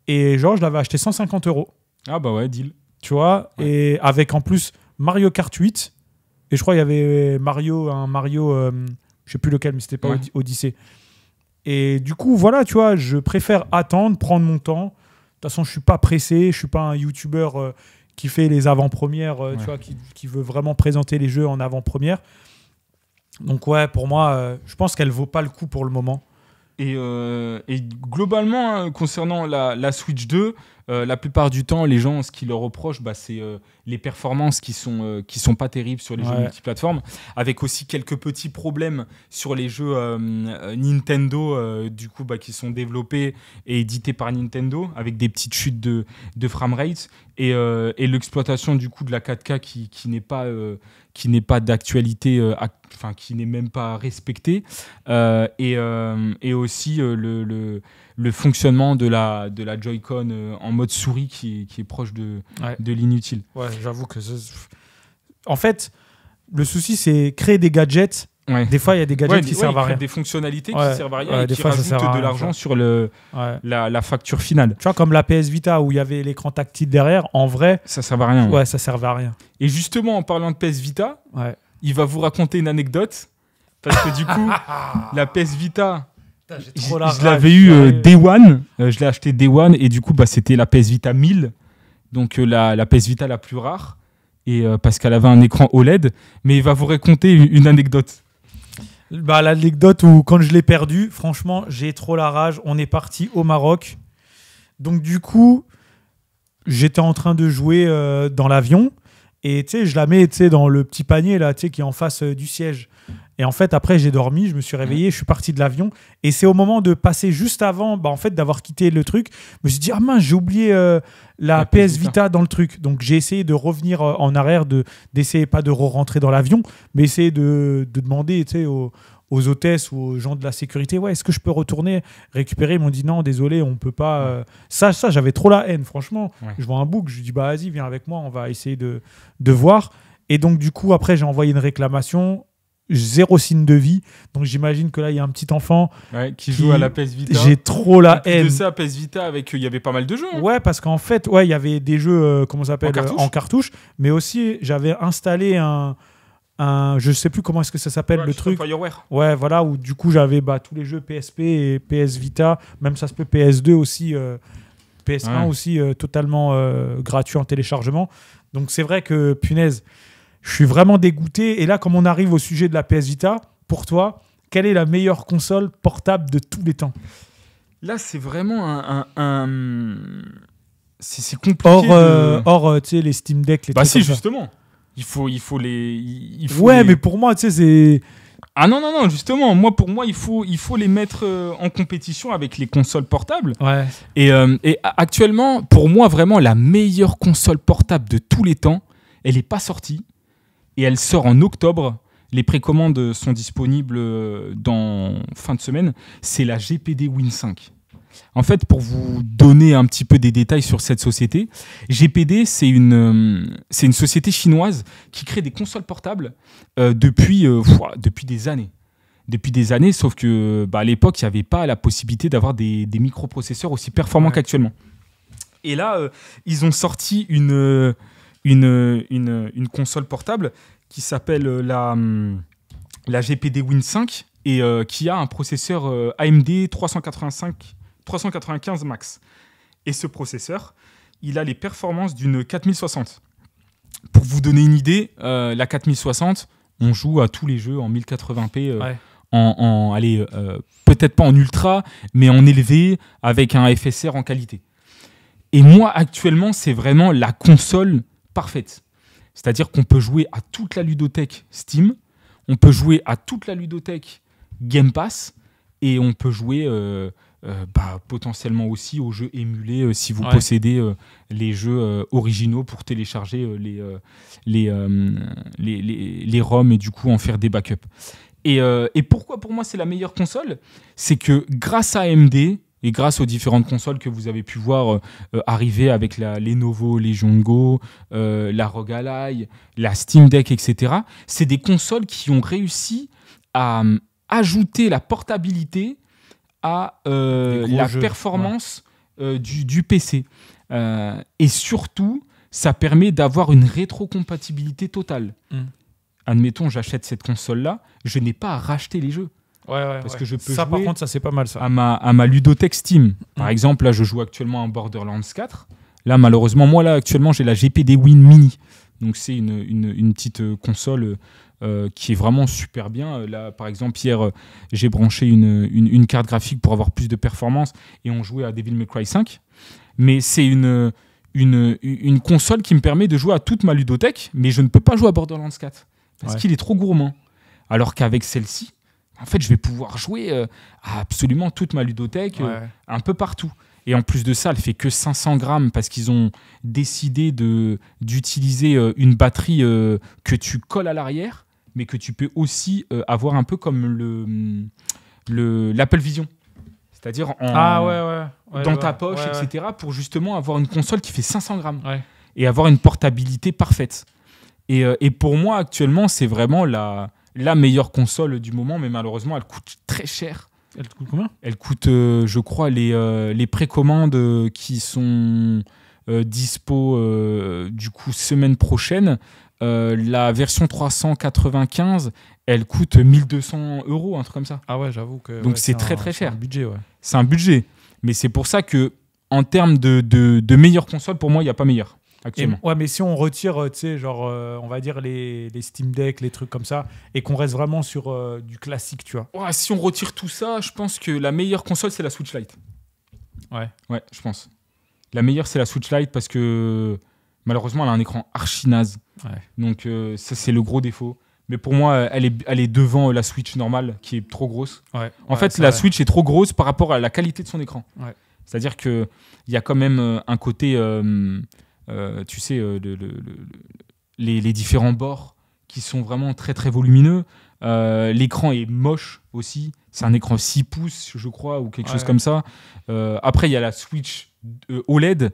Et genre, je l'avais acheté 150 €. Ah bah ouais, deal. Tu vois, et avec en plus Mario Kart 8. Et je crois qu'il y avait un Mario, je sais plus lequel, mais c'était pas Odyssey. Et du coup, voilà, tu vois, je préfère attendre, prendre mon temps. De toute façon, je suis pas pressé, je suis pas un YouTuber qui fait les avant-premières, tu vois, qui veut vraiment présenter les jeux en avant-première. Donc ouais, pour moi, je pense qu'elle vaut pas le coup pour le moment. Et globalement, hein, concernant la Switch 2, la plupart du temps, les gens, ce qu'ils leur reprochent, c'est les performances qui sont pas terribles sur les jeux multiplateformes, avec aussi quelques petits problèmes sur les jeux Nintendo, du coup, qui sont développés et édités par Nintendo, avec des petites chutes de framerate et l'exploitation du coup de la 4K qui n'est pas d'actualité, qui n'est même pas respectée, et aussi le fonctionnement de la Joy-Con en mode souris qui est proche de l'inutile. Ouais, j'avoue que en fait, le souci c'est créer des gadgets. Ouais. Des fois, il y a des gadgets qui servent à rien. Des fonctionnalités qui servent à rien et des qui fois, rajoutent de l'argent sur la facture finale. Tu vois, comme la PS Vita où il y avait l'écran tactile derrière, en vrai... Ça servait à rien. Ouais, ça servait à rien. Et justement, en parlant de PS Vita, il va vous raconter une anecdote. Parce que du coup, la PS Vita... Je l'avais eu Day One, je l'ai acheté Day One et du coup c'était la PS Vita 1000, donc la PS Vita la plus rare, et parce qu'elle avait un écran OLED. Mais il va vous raconter une anecdote. L'anecdote où quand je l'ai perdu, franchement j'ai trop la rage. On est parti au Maroc, donc du coup j'étais en train de jouer dans l'avion et je la mets dans le petit panier là, qui est en face du siège. Et en fait, après, j'ai dormi, je me suis réveillé, je suis parti de l'avion. Et c'est au moment de passer juste avant, d'avoir quitté le truc, je me suis dit, ah mince, j'ai oublié la PS Vita dans le truc. Donc, j'ai essayé de revenir en arrière, d'essayer pas de rentrer dans l'avion, mais essayer de demander aux hôtesses ou aux gens de la sécurité, est-ce que je peux retourner récupérer? Ils m'ont dit, non, désolé, on peut pas. Ça, j'avais trop la haine, franchement. Je vois un bug, je lui dis, vas-y, viens avec moi, on va essayer de voir. Et donc, du coup, après, j'ai envoyé une réclamation. 0 signe de vie, donc j'imagine que là il y a un petit enfant qui joue à la PS Vita. J'ai trop la haine de ça. PS Vita, avec il y avait pas mal de jeux, hein. Ouais, parce qu'en fait il y avait des jeux en cartouche, mais aussi j'avais installé un je sais plus comment est-ce que ça s'appelle, le truc Fireware. Ouais, voilà, où du coup j'avais tous les jeux PSP et PS Vita, même ça se peut PS2 aussi, PS1 aussi, totalement gratuit en téléchargement. Donc c'est vrai que punaise, je suis vraiment dégoûté. Et là, comme on arrive au sujet de la PS Vita, pour toi, quelle est la meilleure console portable de tous les temps? Là, c'est vraiment c'est compliqué. Hors les Steam Deck, les trucs si, comme justement. Il faut les... mais pour moi, c'est... Ah non, justement. Pour moi, il faut les mettre en compétition avec les consoles portables. Ouais. Et actuellement, pour moi, vraiment, la meilleure console portable de tous les temps, elle n'est pas sortie. Et elle sort en octobre. Les précommandes sont disponibles dans fin de semaine. C'est la GPD Win 5. En fait, pour vous donner un petit peu des détails sur cette société, GPD, c'est une société chinoise qui crée des consoles portables depuis des années. Depuis des années, sauf que à l'époque, il n'y avait pas la possibilité d'avoir des microprocesseurs aussi performants qu'actuellement. Et là, ils ont sorti une console portable qui s'appelle la GPD Win 5 et qui a un processeur AMD 395 Max. Et ce processeur, il a les performances d'une 4060. Pour vous donner une idée, la 4060, on joue à tous les jeux en 1080p, peut-être pas en ultra, mais en élevé, avec un FSR en qualité. Et moi, actuellement, c'est vraiment la console parfaite. C'est-à-dire qu'on peut jouer à toute la ludothèque Steam, on peut jouer à toute la ludothèque Game Pass, et on peut jouer potentiellement aussi aux jeux émulés si vous possédez les jeux originaux pour télécharger les ROM et du coup en faire des backups. Et pourquoi pour moi c'est la meilleure console? C'est que grâce à AMD et grâce aux différentes consoles que vous avez pu voir arriver avec la Lenovo Legion Go, la ROG Ally, la Steam Deck, etc., c'est des consoles qui ont réussi à ajouter la portabilité à la performance du PC. Et surtout, ça permet d'avoir une rétrocompatibilité totale. Admettons, j'achète cette console-là, je n'ai pas à racheter les jeux. Parce que je peux ça, jouer par contre, ça c'est pas mal ça. À ma ludothèque Steam. Par exemple, là, je joue actuellement à Borderlands 4 Là, malheureusement, moi, là, actuellement, j'ai la GPD Win Mini. Donc, c'est une petite console qui est vraiment super bien. Là, par exemple, hier, j'ai branché une carte graphique pour avoir plus de performance et on jouait à Devil May Cry 5. Mais c'est une console qui me permet de jouer à toute ma ludothèque, mais je ne peux pas jouer à Borderlands 4 parce qu'il est trop gourmand. Alors qu'avec celle-ci, en fait, je vais pouvoir jouer à absolument toute ma ludothèque, un peu partout. Et en plus de ça, elle fait que 500 grammes parce qu'ils ont décidé d'utiliser une batterie que tu colles à l'arrière, mais que tu peux aussi avoir un peu comme l'Apple Vision. C'est-à-dire dans ta poche, etc. pour justement avoir une console qui fait 500 grammes et avoir une portabilité parfaite. Et pour moi, actuellement, c'est vraiment la meilleure console du moment, mais malheureusement, elle coûte très cher. Elle coûte combien ? Elle coûte, je crois, les précommandes qui sont dispo du coup semaine prochaine. La version 395, elle coûte 1200 €, un truc comme ça. Ah ouais, j'avoue que. Donc c'est très très cher. C'est un budget, C'est un budget. Mais c'est pour ça que, en termes de meilleure console, pour moi, il n'y a pas meilleur. Actuellement. Mais si on retire, tu sais, genre, on va dire les Steam Deck, les trucs comme ça, et qu'on reste vraiment sur du classique, tu vois. Si on retire tout ça, je pense que la meilleure console, c'est la Switch Lite. Ouais, je pense. La meilleure, c'est la Switch Lite parce que, malheureusement, elle a un écran archi naze. Donc, ça, c'est le gros défaut. Mais pour moi, elle est devant la Switch normale, qui est trop grosse. En fait, la Switch est trop grosse par rapport à la qualité de son écran. C'est-à-dire qu'il y a quand même un côté... tu sais, les différents bords qui sont vraiment très très volumineux. L'écran est moche aussi. C'est un écran 6 pouces, je crois, ou quelque chose comme ça. Après, il y a la Switch OLED,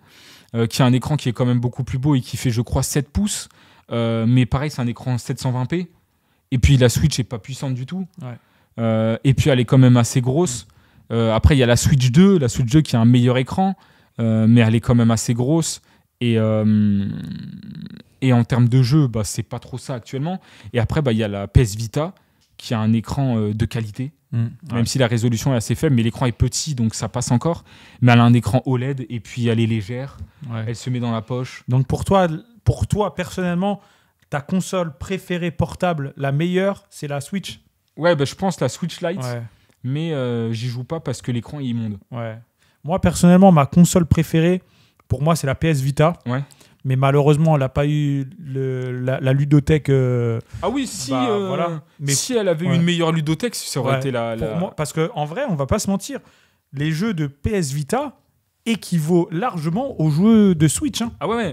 qui a un écran qui est quand même beaucoup plus beau et qui fait, je crois, 7 pouces. Mais pareil, c'est un écran 720p. Et puis, la Switch n'est pas puissante du tout. Et puis, elle est quand même assez grosse. Après, il y a la Switch 2 qui a un meilleur écran, mais elle est quand même assez grosse. Et en termes de jeu, c'est pas trop ça actuellement. Et après, il y a la PS Vita qui a un écran de qualité, même si la résolution est assez faible, mais l'écran est petit, donc ça passe encore. Mais elle a un écran OLED et puis elle est légère. Elle se met dans la poche. Donc pour toi personnellement, ta console préférée portable, la meilleure, c'est la Switch ? Je pense la Switch Lite, mais j'y joue pas parce que l'écran est immonde. Moi, personnellement, ma console préférée, pour moi, c'est la PS Vita. Mais malheureusement, elle n'a pas eu la ludothèque. Ah oui, si elle avait une meilleure ludothèque, ça aurait été pour moi, parce qu'en vrai, on ne va pas se mentir, les jeux de PS Vita équivaut largement aux jeux de Switch.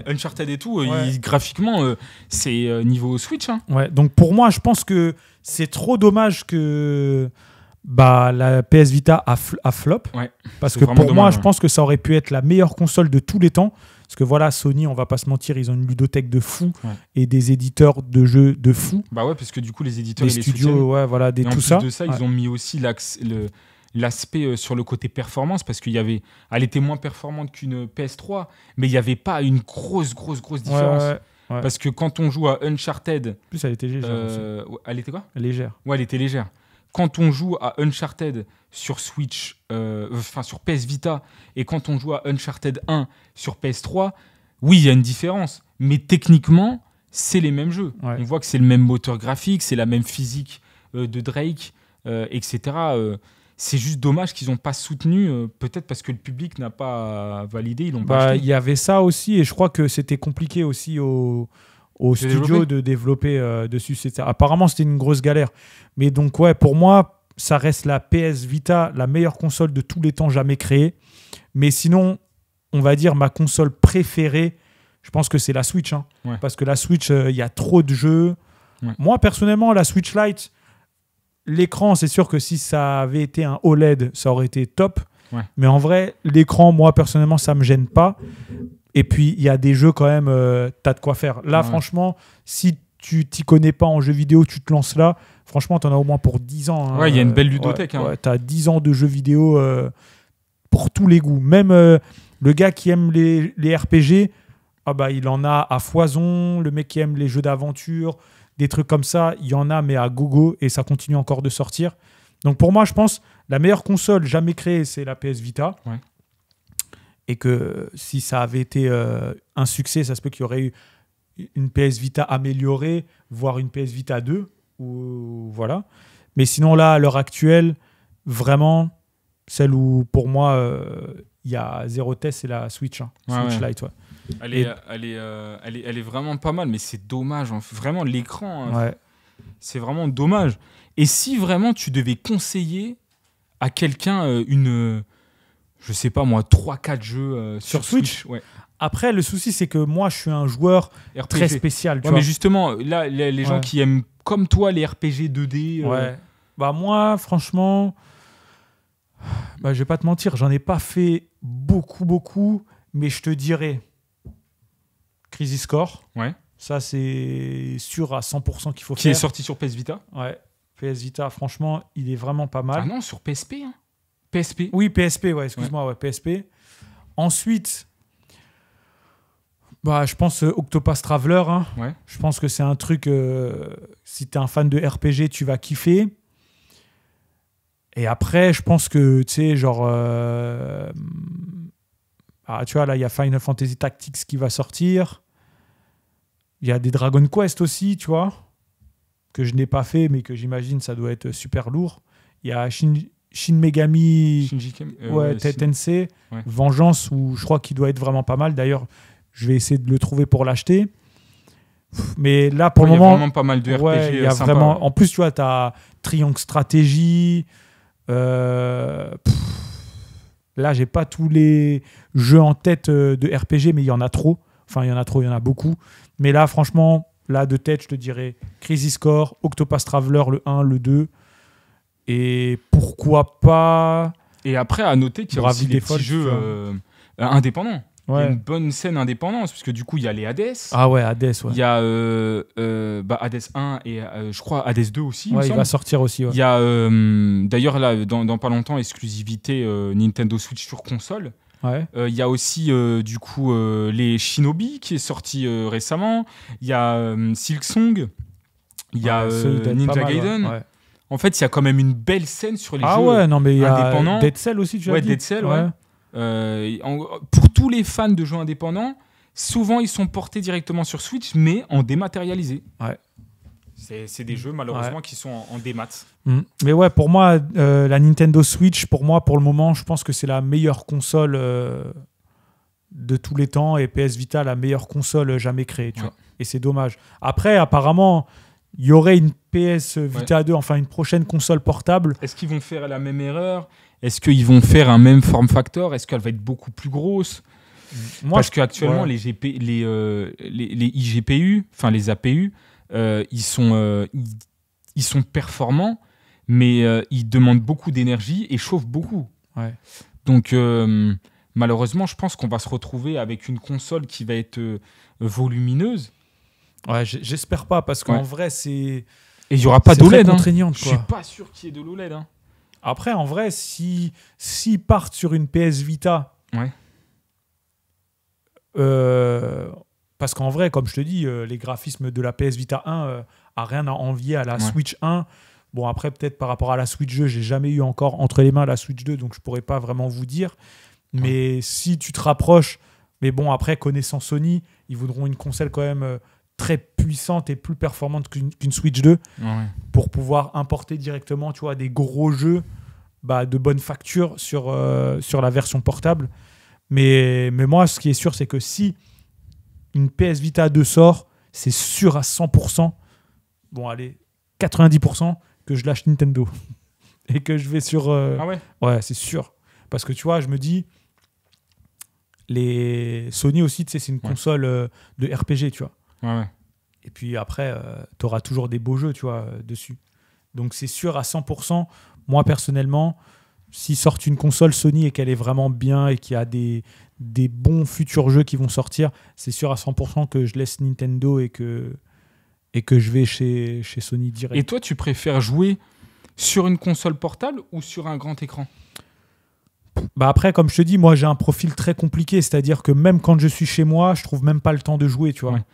Uncharted et tout, graphiquement, c'est niveau Switch. Donc pour moi, je pense que c'est trop dommage que la PS Vita a flop. Parce que pour moi, je pense que ça aurait pu être la meilleure console de tous les temps. Parce que voilà, Sony, on va pas se mentir, ils ont une ludothèque de fou et des éditeurs de jeux de fou. Parce que du coup, les éditeurs, les studios, et tout en plus ça. de ça, ils ont mis aussi l'aspect sur le côté performance, parce elle était moins performante qu'une PS3, mais il n'y avait pas une grosse différence. Parce que quand on joue à Uncharted... En plus, elle était légère. Elle était quoi ? Légère. Elle était légère. Quand on joue à Uncharted sur Switch, sur PS Vita, et quand on joue à Uncharted 1 sur PS3, oui, il y a une différence. Mais techniquement, c'est les mêmes jeux. On voit que c'est le même moteur graphique, c'est la même physique de Drake, etc. C'est juste dommage qu'ils n'ont pas soutenu, peut-être parce que le public n'a pas validé, ils l'ont pas acheté. Il y avait ça aussi, et je crois que c'était compliqué aussi au studio de développer dessus. Apparemment, c'était une grosse galère. Mais donc, pour moi, ça reste la PS Vita, la meilleure console de tous les temps jamais créée. Mais sinon, on va dire ma console préférée, je pense que c'est la Switch. Parce que la Switch, il y a trop de jeux. Moi, personnellement, la Switch Lite, l'écran, c'est sûr que si ça avait été un OLED, ça aurait été top. Mais en vrai, l'écran, moi, personnellement, ça ne me gêne pas. Et puis, il y a des jeux quand même, tu as de quoi faire. Là, franchement, si tu t'y connais pas en jeux vidéo, tu te lances là. Franchement, tu en as au moins pour 10 ans. Il y a une belle ludothèque. Tu as 10 ans de jeux vidéo pour tous les goûts. Même le gars qui aime les RPG, il en a à foison. Le mec qui aime les jeux d'aventure, des trucs comme ça, il y en a, mais à gogo. Et ça continue encore de sortir. Donc pour moi, je pense la meilleure console jamais créée, c'est la PS Vita. et que si ça avait été un succès, ça se peut qu'il y aurait eu une PS Vita améliorée, voire une PS Vita 2. Ou, voilà. Mais sinon, là, à l'heure actuelle, vraiment, celle où, pour moi, il y a zéro test, c'est la Switch. Switch Lite, ouais. Elle est vraiment pas mal, mais c'est dommage. Vraiment, l'écran, c'est vraiment dommage. Et si vraiment tu devais conseiller à quelqu'un je sais pas moi, 3-4 jeux sur Switch, ouais. Après, le souci, c'est que moi, je suis un joueur RPG. Très spécial. Tu vois. Mais justement, là, les gens qui aiment, comme toi, les RPG 2D... Bah moi, franchement, je vais pas te mentir, j'en ai pas fait beaucoup, mais je te dirais Crisis Core. Ouais. Ça, c'est sûr à 100% qu'il faut faire. Qui est sorti sur PS Vita. Ouais. PS Vita, franchement, il est vraiment pas mal. Ah non, sur PSP. PSP. Oui, PSP, excuse-moi, PSP. Ensuite... je pense Octopath Traveler. Ouais. Je pense que c'est un truc, si tu es un fan de RPG, tu vas kiffer. Et après, je pense que, tu sais, genre... tu vois, là, il y a Final Fantasy Tactics qui va sortir. Il y a des Dragon Quest aussi, tu vois, que je n'ai pas fait, mais que j'imagine ça doit être super lourd. Il y a Shin Megami Tensei, Vengeance, où je crois qu'il doit être vraiment pas mal. D'ailleurs, je vais essayer de le trouver pour l'acheter. Mais là, pour le moment... Il y a vraiment pas mal de RPG il y a sympa. Vraiment... En plus, tu vois, tu as Triangle Stratégie. Là, j'ai pas tous les jeux en tête de RPG, mais il y en a trop. Enfin, il y en a beaucoup. Mais là, franchement, de tête, je te dirais Crisis Core, Octopath Traveler, le 1, le 2. Et pourquoi pas... Et après, à noter qu'il y a aussi des petits jeux indépendants. Ouais. Il y a une bonne scène indépendance, parce que du coup, il y a les Hades. Ah ouais, Hades, ouais. Il y a Hades 1 et je crois Hades 2 aussi. Ouais, il va sortir aussi. Ouais. Il y a d'ailleurs, là, dans pas longtemps, exclusivité Nintendo Switch sur console. Ouais. Il y a aussi du coup les Shinobi qui est sorti récemment. Il y a Silksong. Il y a Ninja Gaiden. Ouais. En fait, il y a quand même une belle scène sur les jeux indépendants. Dead Cell aussi, tu as dit. Dead Cell, ouais. Pour tous les fans de jeux indépendants, souvent ils sont portés directement sur Switch, mais en dématérialisé. Ouais. C'est des jeux malheureusement qui sont en démat. Mais ouais, pour moi, la Nintendo Switch, pour le moment, je pense que c'est la meilleure console de tous les temps, et PS Vita, la meilleure console jamais créée. Tu vois. Et c'est dommage. Après, apparemment, il y aurait une PS Vita 2, enfin une prochaine console portable. Est-ce qu'ils vont faire la même erreur ? Est-ce qu'ils vont faire un même form factor ? Est-ce qu'elle va être beaucoup plus grosse ? Parce qu'actuellement, les iGPU, enfin les APU, ils sont performants, mais ils demandent beaucoup d'énergie et chauffent beaucoup. Ouais. Donc, malheureusement, je pense qu'on va se retrouver avec une console qui va être volumineuse. Ouais, j'espère pas, parce qu'en vrai, c'est... Et il n'y aura pas d'OLED. Je suis pas sûr qu'il y ait de l'OLED. Après, en vrai, s'ils partent sur une PS Vita, parce qu'en vrai, comme je te dis, les graphismes de la PS Vita 1 a rien à envier à la Switch 1. Bon, après, peut-être par rapport à la Switch 2, j'ai jamais eu encore entre les mains la Switch 2, donc je pourrais pas vraiment vous dire. Mais si tu te rapproches, mais bon, après, connaissant Sony, ils voudront une console quand même très puissante et plus performante qu'une Switch 2 pour pouvoir importer directement, tu vois, des gros jeux de bonne facture sur la version portable. Mais moi, ce qui est sûr, c'est que si une PS Vita 2 sort, c'est sûr à 100%, bon allez, 90%, que je lâche Nintendo et que je vais sur... Ouais, c'est sûr. Parce que tu vois, je me dis, les Sony aussi, tu sais, c'est une console de RPG, tu vois. Ouais. Et puis après, tu auras toujours des beaux jeux, tu vois, dessus. Donc c'est sûr à 100%. Moi, personnellement, s'ils sortent une console Sony et qu'elle est vraiment bien et qu'il y a des bons futurs jeux qui vont sortir, c'est sûr à 100% que je laisse Nintendo et que je vais chez Sony direct. Et toi, tu préfères jouer sur une console portable ou sur un grand écran ? Après, comme je te dis, moi, j'ai un profil très compliqué. C'est-à-dire que même quand je suis chez moi, je trouve même pas le temps de jouer, tu vois. Ouais.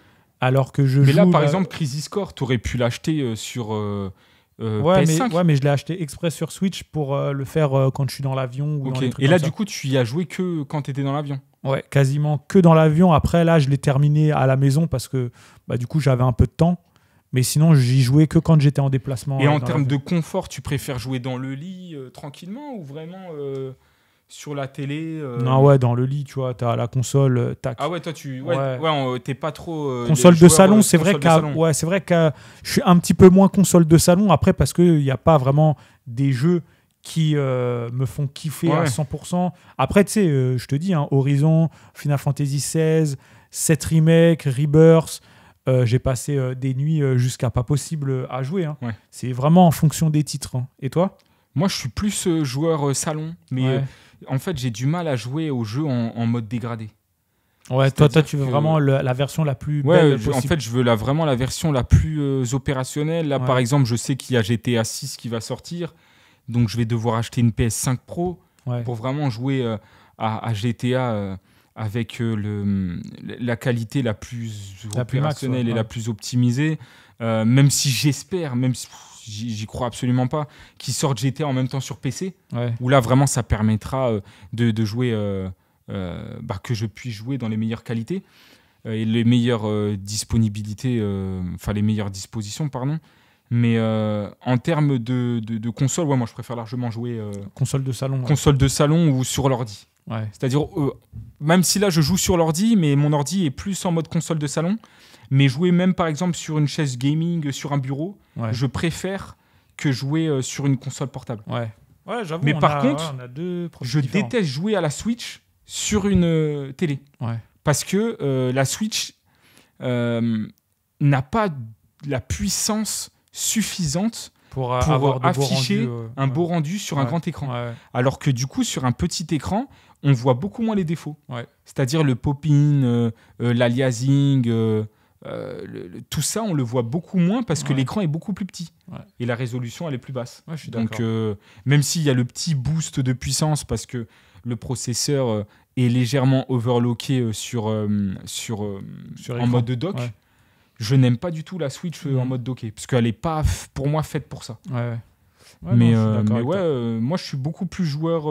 Alors que Mais là, par exemple, Crisis Core, tu aurais pu l'acheter sur PS5. Mais je l'ai acheté exprès sur Switch pour le faire quand je suis dans l'avion. Ou dans les trucs et là, comme ça. du coup, tu y as joué que quand tu étais dans l'avion? Ouais, quasiment que dans l'avion. Après, là, je l'ai terminé à la maison parce que du coup, j'avais un peu de temps. Mais sinon, j'y jouais que quand j'étais en déplacement. Et en termes de confort, tu préfères jouer dans le lit tranquillement ou vraiment sur la télé Non, ouais, dans le lit, tu vois, t'as la console, tac. Ah ouais, toi, t'es pas trop... console de salon, c'est vrai que je suis un petit peu moins console de salon. Après, parce qu'il n'y a pas vraiment des jeux qui me font kiffer à 100%. Après, tu sais, je te dis, Horizon, Final Fantasy XVI, 7 Remake, Rebirth... j'ai passé des nuits jusqu'à pas possible à jouer. C'est vraiment en fonction des titres. Et toi? Moi, je suis plus joueur salon. Mais en fait, j'ai du mal à jouer aux jeux en mode dégradé. Ouais, toi, tu veux vraiment la version la plus belle possible. En fait, je veux vraiment la version la plus opérationnelle. Là, par exemple, je sais qu'il y a GTA 6 qui va sortir. Donc, je vais devoir acheter une PS5 Pro pour vraiment jouer à GTA... avec la qualité la plus opérationnelle et la plus optimisée, même si j'espère, même si j'y crois absolument pas, qu'ils sortent GTA en même temps sur PC, où là vraiment ça permettra de jouer, que je puisse jouer dans les meilleures qualités et les meilleures disponibilités, enfin les meilleures dispositions, pardon. Mais en termes de console, moi je préfère largement jouer console de salon, console de salon ou sur l'ordi. C'est-à-dire, même si là je joue sur l'ordi, mais mon ordi est plus en mode console de salon, mais jouer même par exemple sur une chaise gaming, sur un bureau, je préfère que jouer sur une console portable. J'avoue. Mais par contre, je déteste jouer à la Switch sur une télé. Parce que la Switch n'a pas la puissance suffisante pour afficher un beau rendu sur un grand écran. Alors que du coup, sur un petit écran, on voit beaucoup moins les défauts. C'est-à-dire le pop-in, l'aliasing, tout ça, on le voit beaucoup moins parce que l'écran est beaucoup plus petit. Et la résolution, elle est plus basse. Je suis donc, même s'il y a le petit boost de puissance parce que le processeur est légèrement overclocké en mode dock, je n'aime pas du tout la Switch en mode docké, parce qu'elle n'est pas, pour moi, faite pour ça. Mais moi, je suis beaucoup plus joueur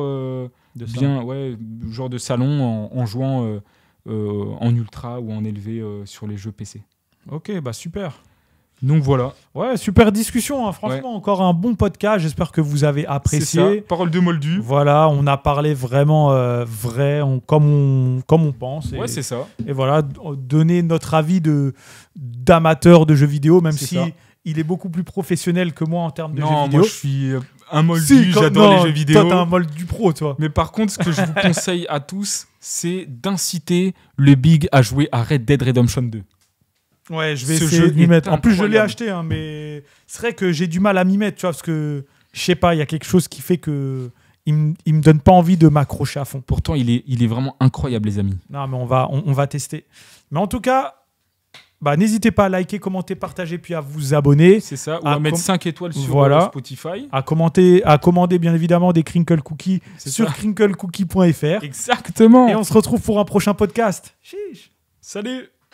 genre de salon en jouant en ultra ou en élevé sur les jeux PC. Ok, super. Donc voilà. Ouais, super discussion. Franchement, encore un bon podcast. J'espère que vous avez apprécié. C'est ça. Parole de Moldu. Voilà, on a parlé vraiment vrai, comme on pense. C'est ça. Et voilà, donner notre avis d'amateur de jeux vidéo, même si il est beaucoup plus professionnel que moi en termes de jeux vidéo. Moi je suis un moldu, j'adore les jeux vidéo. Toi, t'es un moldu pro, toi. Mais par contre, ce que je vous conseille à tous, c'est d'inciter le Big à jouer à Red Dead Redemption 2. Ouais, je vais essayer de m'y mettre. En plus, je l'ai acheté, mais c'est vrai que j'ai du mal à m'y mettre, tu vois, parce que je sais pas, il y a quelque chose qui fait que il me donne pas envie de m'accrocher à fond. Pourtant, il est vraiment incroyable, les amis. Non, mais on va tester. Mais en tout cas, n'hésitez pas à liker, commenter, partager, puis à vous abonner. C'est ça, ou à mettre 5 étoiles sur Spotify. À commander bien évidemment des Crinkle Cookies sur crinklecookie.fr. Exactement. Et on se retrouve pour un prochain podcast. Salut.